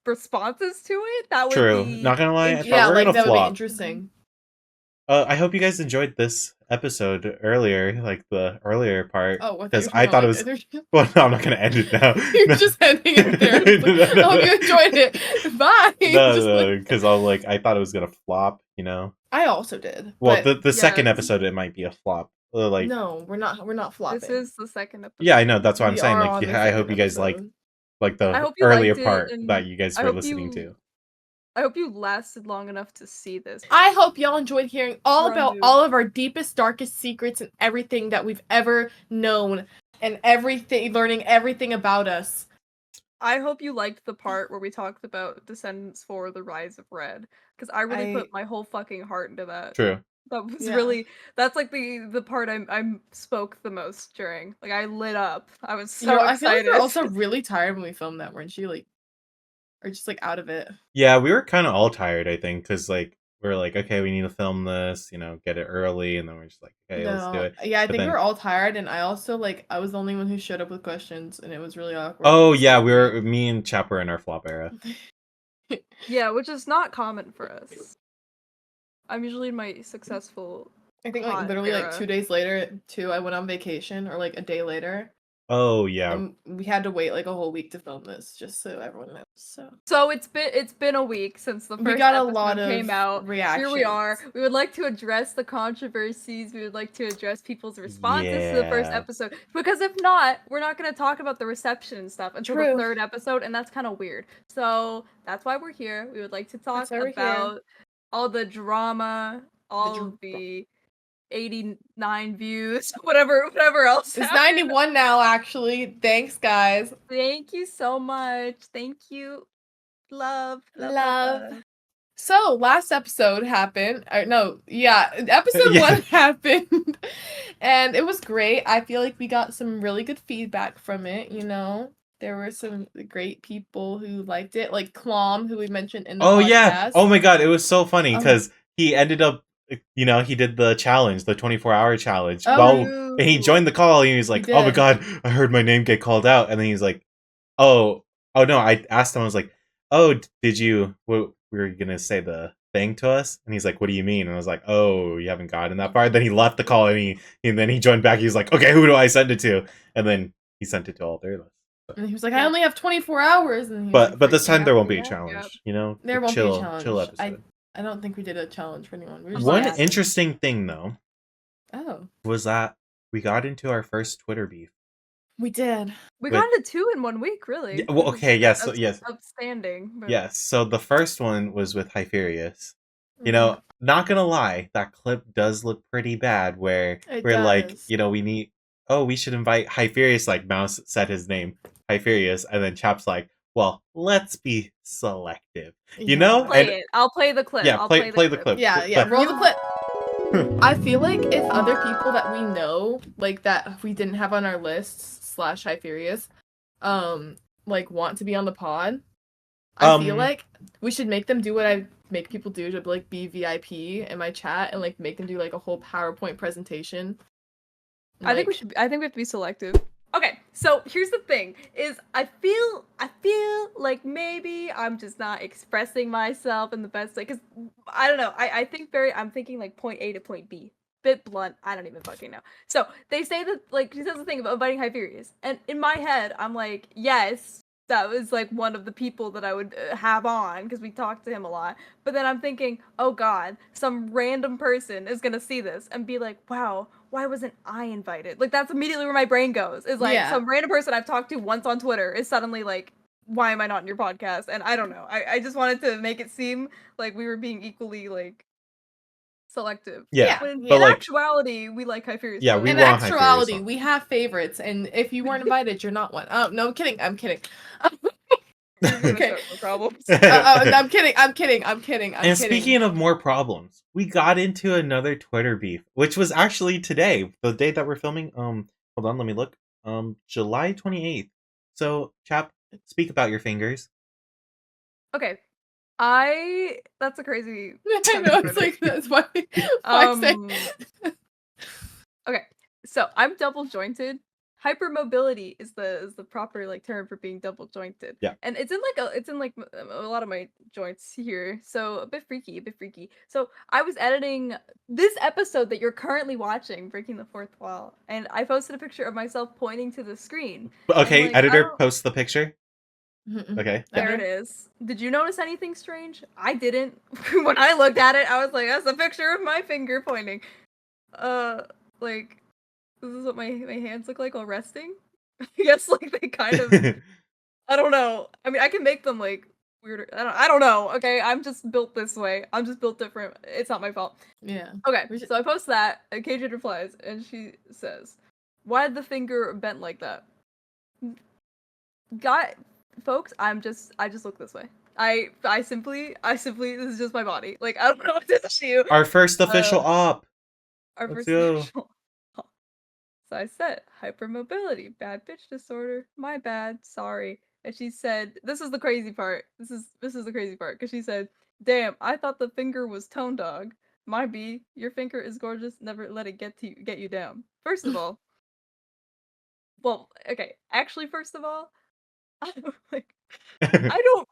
responses to it. That would True. be Not gonna lie, I thought yeah, we were like gonna that would be flop. interesting. I hope you guys enjoyed this episode earlier, like the earlier part. Oh, because I thought it was. Well, no, I'm not gonna end it now. You're just ending it there. Like, I hope you enjoyed it. Bye. No, because I thought it was gonna flop. I also did. Well, but the second episode it might be a flop. no, we're not flopping. This is the second episode. Yeah, I know. That's what I'm We saying. are Like, on the I hope second you guys episode. like the I hope you earlier liked it, part and that you guys I were hope listening you- to. I hope you lasted long enough to see this. I hope y'all enjoyed hearing all about Randu. all of our deepest, darkest secrets and everything that we've ever known and learning everything about us. I hope you liked the part where we talked about Descendants 4: The Rise of Red, because I really put my whole fucking heart into that. True. That was Yeah. really, that's like the part I spoke the most during. Like, I lit up. I was so I feel like excited. you're also really tired when we filmed that, weren't you? Like, or just like out of it. Yeah, we were kind of all tired, I think, because like we were like, okay, we need to film this, get it early, and then we're just like, okay, let's do it. Yeah, I But think then- we were all tired, and I also I was the only one who showed up with questions, and it was really awkward. Oh yeah, me and Chap were in our flop era. Yeah, which is not common for us. I'm usually in my successful. I think hot literally era. 2 days later, I went on vacation, or like a day later. Oh yeah. And we had to wait like a whole week to film this, just so everyone knows. So it's been a week since the first We got a episode lot of came out. reactions. Here we are. We would like to address the controversies. We would like to address people's responses to the first Yeah. episode. Because if not, we're not going to talk about the reception and stuff until True. the third episode, and that's kind of weird. So that's why we're here. We would like to talk That's why we're about all the drama, all of the 89 views, whatever else. It's happened. 91 now, actually. Thanks, guys. Thank you so much. Thank you. Love. So, last episode happened. Episode Yeah. 1 happened. And it was great. I feel like we got some really good feedback from it, There were some great people who liked it, like Klom, who we mentioned in the podcast. Yeah. Oh my god, it was so funny because he ended up, he did the challenge, the 24-hour challenge. Oh, And he joined the call and he was like, He oh my did. god, I heard my name get called out. And then he's like, oh no, I asked him, I was like, oh, did you, we were going to say the thing to us? And he's like, what do you mean? And I was like, oh, you haven't gotten that far? Then he left the call and then he joined back. He was like, okay, who do I send it to? And then he sent it to all three of us. And he was like, I only have 24 hours. And he was, But like, this time freaking there out. won't be a challenge, There won't chill, be a challenge. chill episode. I don't think we did a challenge for anyone. We were just One asking. interesting thing though Oh, was that we got into our first Twitter beef. we did. We With- got into 2 in 1 week, really. Yeah, well, okay, yes, so, yes, Outstanding. But... yes. So the first one was with Hyperius. Mm-hmm. Not gonna lie, that clip does look pretty bad. Where It we're like, does. we should invite Hyperius. Like Mouse said his name, Hyperius, and then Chap's like, well, let's be selective. Play it. I'll play the clip. Yeah, I'll play the clip. Yeah, roll the clip. I feel like if other people that we know, like that we didn't have on our lists / Hyperius, want to be on the pod, I feel like we should make them do what I make people do to like be VIP in my chat and like make them do like a whole PowerPoint presentation. I think we have to be selective. Okay, So here's the thing: is I feel like maybe I'm just not expressing myself in the best way. Cause I don't know. I'm thinking like point A to point B. Bit blunt. I don't even fucking know. So they say that like she says the thing about inviting Hyperius, and in my head I'm like, yes, that was like one of the people that I would have on because we talked to him a lot. But then I'm thinking, oh god, some random person is gonna see this and be like, wow, why wasn't I invited? Like that's immediately where my brain goes. Is like some random person I've talked to once on Twitter is suddenly like, why am I not in your podcast? And I don't know. I just wanted to make it seem like we were being equally like selective. Yeah, When but in like, actuality, we like Hyperius. yeah, we In want actuality, Hyperius on. we have favorites, and if you weren't invited, you're not one. Oh no, I'm kidding. I'm kidding. Okay. Problems. I'm kidding. I'm kidding. I'm kidding. I'm And kidding. speaking of more problems, we got into another Twitter beef, which was actually today, the day that we're filming. Hold on, let me look. July 28th. So, Chap, speak about your fingers. Okay. That's a crazy. I know it's like that's why. Okay, so I'm double jointed. Hypermobility is the proper like term for being double jointed. Yeah. And it's in a lot of my joints here. So a bit freaky. So I was editing this episode that you're currently watching, Breaking the Fourth Wall, and I posted a picture of myself pointing to the screen. Okay, like, editor, post the picture. Mm-mm. Okay. There it is. Did you notice anything strange? I didn't. When I looked at it, I was like, that's a picture of my finger pointing. Like, this is what my hands look like while resting. I guess like they kind of. I don't know. I mean, I can make them like weirder. I don't know. Okay, I'm just built this way. I'm just built different. It's not my fault. Yeah. Okay, so I post that, and KJ replies, and she says, "Why the finger bent like that?" Folks, I just look this way. I simply this is just my body. Like I don't know what to tell you. Our first official op. Our Let's first go. official. So I said hypermobility, bad bitch disorder. My bad, sorry. And she said, "This is the crazy part. This is the crazy part." Because she said, "Damn, I thought the finger was Tonedog. My B, your finger is gorgeous. Never let it get you down." First of all, well, okay. Actually, first of all, I don't.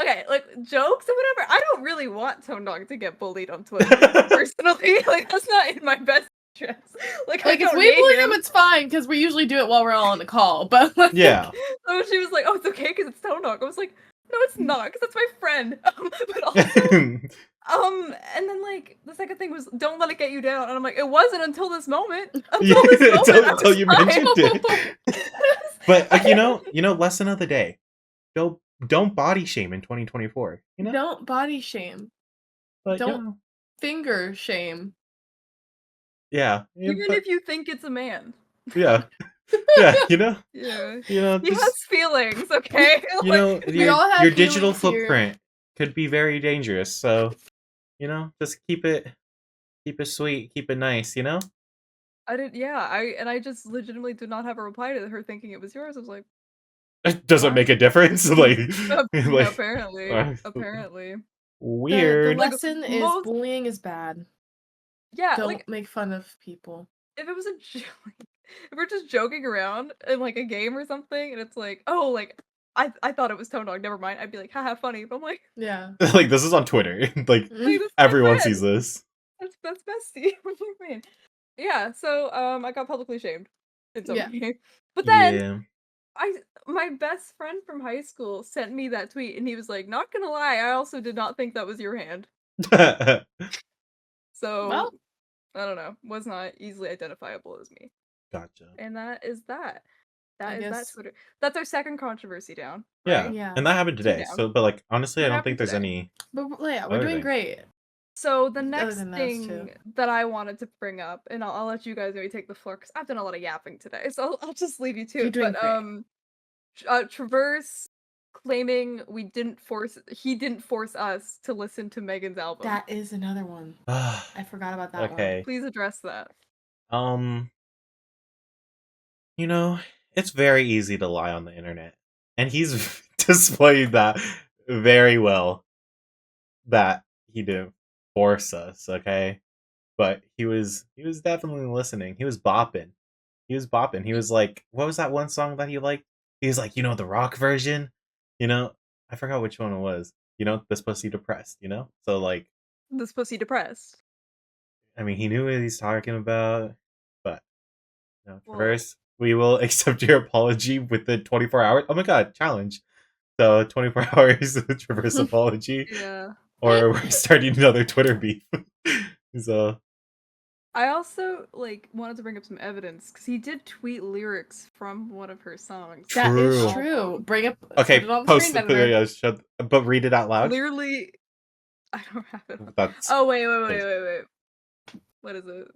Okay, like jokes or whatever. I don't really want Tonedog to get bullied on Twitter. Personally, like that's not in my best interest. Like I if don't we need bully him. him, it's fine because we usually do it while we're all on the call. But like, Yeah. So she was like, "Oh, it's okay because it's Tonedog." I was like, "No, it's not because that's my friend." But also, and then like the second thing was, "Don't let it get you down." And I'm like, "It wasn't until this moment. Until this moment, until you fine." mentioned it. But like, you know, lesson of the day: don't body shame in 2024. You know, don't body shame. but, Don't finger shame. Yeah. Even if you think it's a man. Yeah. Yeah, you know? Yeah. You know, He just, has feelings, okay? you know, we all have your digital feelings here. footprint could be very dangerous. So, you know, just keep it sweet, keep it nice, you know? I just legitimately did not have a reply to her thinking it was yours. I was like, Does it make a difference? Like, yeah, apparently. Weird. The lesson is most- bullying is bad. Yeah, Don't like make fun of people. if it was a joke, if we're just joking around in like a game or something, and it's like, oh, like I thought it was Tonedog, never mind. I'd be like, haha, funny. But I'm like, Yeah. Like, this is on Twitter. Like, that's my everyone friend. sees this. That's bestie. What do you mean? Yeah, so I got publicly shamed. It's okay. But then my best friend from high school sent me that tweet, and he was like, "Not gonna lie, I also did not think that was your hand." So, Well, I don't know. Was not easily identifiable as me. Gotcha. And that is that. That is that guess- Twitter. That's our second controversy down. Yeah. Right? Yeah. And that happened today. down. So, but like, honestly, It I don't happened think there's today. any. But yeah, we're Other doing thing. great. So the Other next than those thing two. that I wanted to bring up, and I'll let you guys maybe take the floor because I've done a lot of yapping today, so I'll just leave you to You're it. doing But Traverse claiming he didn't force us to listen to Megan's album. That is another one. I forgot about that one. Okay. Please address that. You know, it's very easy to lie on the internet. And he's displayed that very well. That he didn't force us, okay? But he was definitely listening. He was bopping. He was bopping. He was like, what was that one song that he liked? He was like, the rock version. I forgot which one it was. This pussy depressed. So like, This pussy depressed. I mean, he knew what he's talking about, but Well- first we will accept your apology within 24 hours. Oh my god, challenge! So 24 hours Traverse apology, Yeah. or we're starting another Twitter beef. So I also wanted to bring up some evidence because he did tweet lyrics from one of her songs. That is True. true. Bring up. okay, Put it on the post screen, the editor. but read it out loud. Clearly, I don't have it. That's Oh wait. What is it?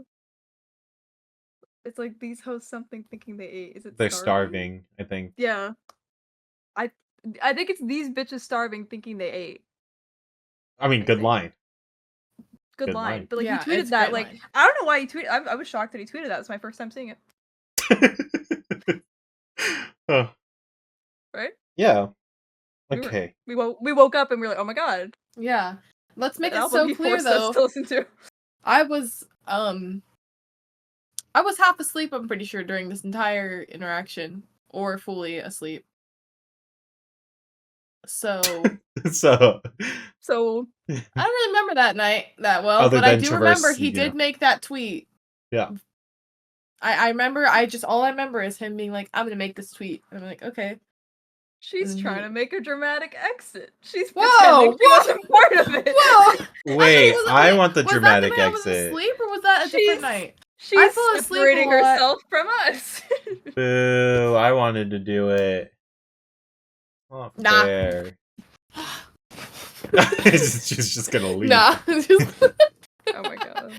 It's like these hosts something thinking they ate. Is it? they're starving. I think. Yeah. I think it's these bitches starving thinking they ate. I mean, good think. line. Good Good line. line. But Yeah, he tweeted it's a that. great Like line. I don't know why he tweeted. I was shocked that he tweeted that. It's my first time seeing it. Oh, Right? yeah. We were- Okay. We woke up and we were like, oh my god. Yeah. Let's make that it album so he clear forced us though. to listen to. I was half asleep, I'm pretty sure, during this entire interaction, or fully asleep. So So I don't really remember that night that well, Other but I than do Traverse, remember he did make that tweet. Yeah. I remember. All I remember is him being like, "I'm gonna make this tweet," and I'm like, "Okay." She's Mhm. trying to make a dramatic exit. She's Whoa, pretending she wasn't part of it. Whoa! Wait, I wait, want the was dramatic that the night I was exit. asleep, or was that a different She's- night? She's fell asleep separating a lot. herself from us. Boo! I wanted to do it. Not Nah. fair. She's just gonna leave. Nah. Oh my god.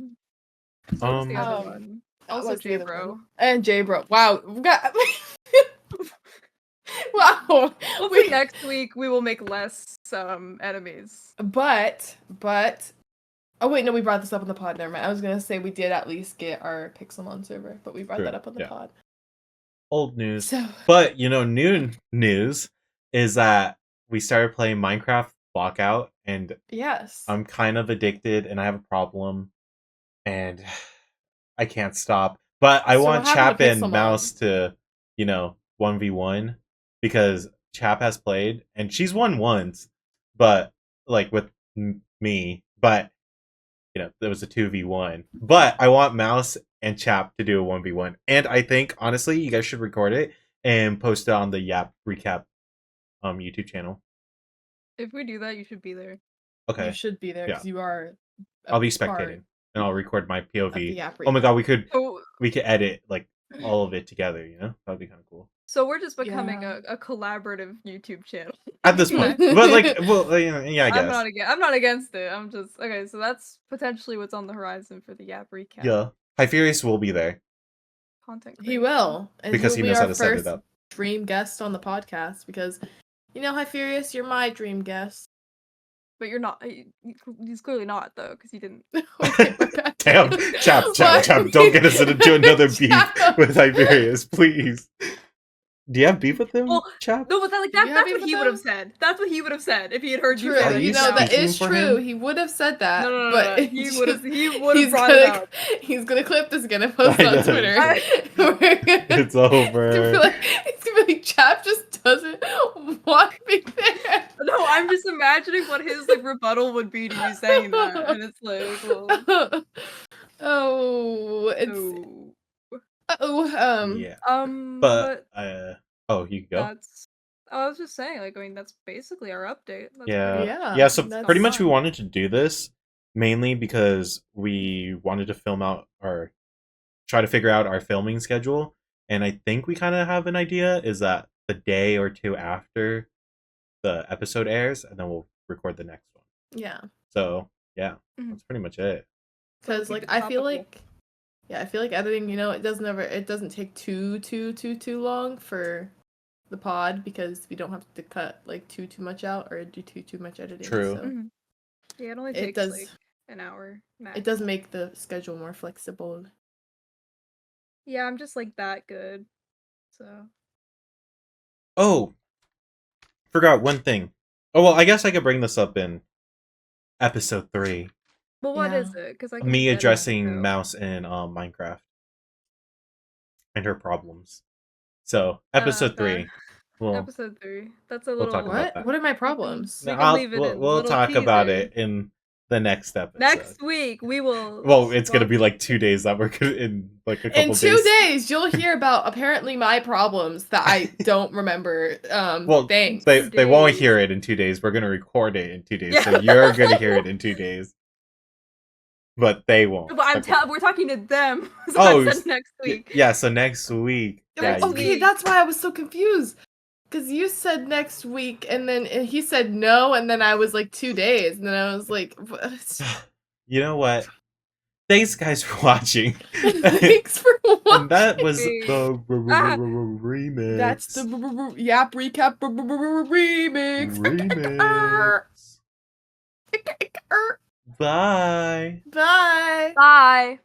What's Um, the other Um, one? Also What's the other J-Bro. one? And J-Bro. Wow. We got... wow. Hopefully next week we will make less enemies. But oh wait, no, we brought this up on the pod. Never mind. I was gonna say we did at least get our Pixelmon server, but we brought True, that up on the yeah. pod. Old news. So But new news is that we started playing Minecraft Blockout, and yes. I'm kind of addicted, and I have a problem, and I can't stop. But I So want what happened Chap to and Pixelmon? Mouse to, 1v1 because Chap has played, and she's won once, but like with me, but there was a 2v1. But I want Mouse and Chap to do a 1v1, and I think honestly, you guys should record it and post it on the Yap Recap YouTube channel. If we do that, you should be there. Okay, You should be there because you are. a I'll be part spectating, and I'll record my of the POV. Yap Oh my Recap. god, So, we could edit like all of it together. That'd be kind of cool. so we're just becoming Yeah. a collaborative YouTube channel. At this point, but like, well, yeah, I guess. I'm not against it. I'm just okay. So that's potentially what's on the horizon for the Yap Recap. Yeah, Hyperius will be there Content. He creation. will, and because he'll he be knows our how to set it first up. dream guest on the podcast because, Hyperius, you're my dream guest. But you're not. He's clearly not though, because he didn't. Okay, my bad. Damn, Chap, What? don't get us into another beef Chap. with Hyperius, please. Do you have beef with him, Well, Chap? No, but Do you have that's beef what with he would have him? said. That's what he would have said if he had heard you True, say Are that. you that speaking is for true. him? He would have said that. No, but he would have he's brought it gonna- up. He's gonna clip this again and post I it on know. Twitter. It's over. It's gonna be like Chap just doesn't want me there. No, I'm just imagining what his rebuttal would be to you saying that, and it's like, well, Oh, Yeah, but oh, you can go. that's. I was just saying, that's basically our update. That's Yeah. pretty- yeah. So that's pretty much we fine. wanted to do this mainly because we wanted to film out or try to figure out our filming schedule, and I think we kind of have an idea. Is that the day or two after the episode airs, and then we'll record the next one. Yeah, So yeah, Mhm. that's pretty much it. because Keep it I feel topical. I feel like editing. It doesn't take too long for the pod because we don't have to cut too much out or do too much editing. True. So Mhm. Yeah, it only it takes does an hour. Max. it does make the schedule more flexible. Yeah, I'm just that good. So Oh, forgot one thing. Oh well, I guess I could bring this up in episode 3. Well, what Yeah. is it? Because Me addressing Mouse in Minecraft. and her problems. So episode fair. 3, we'll Episode 3. That's a we'll little. talk about What? that. What are my problems? We can leave it we'll, in we'll little talk about teaser. it in the next episode. Next week we will. Well, it's gonna be like 2 days that we're gonna, in like a couple In 2 days, you'll hear about apparently my problems that I don't remember. Well, Thanks. they won't hear it in 2 days. We're gonna record it in 2 days, Yeah. so you're gonna hear it in 2 days. But they won't. But we're talking to them. So Oh, I said next week. Yeah, so next week. Yeah, Okay, that's why I was so confused. Because you said next week, and then he said no, and then I was like 2 days, and then I was like, you know what? Thanks, guys, for watching. thanks for watching. And that was the remix. That's the Yap Recap remix. Remix. Bye. Bye. Bye.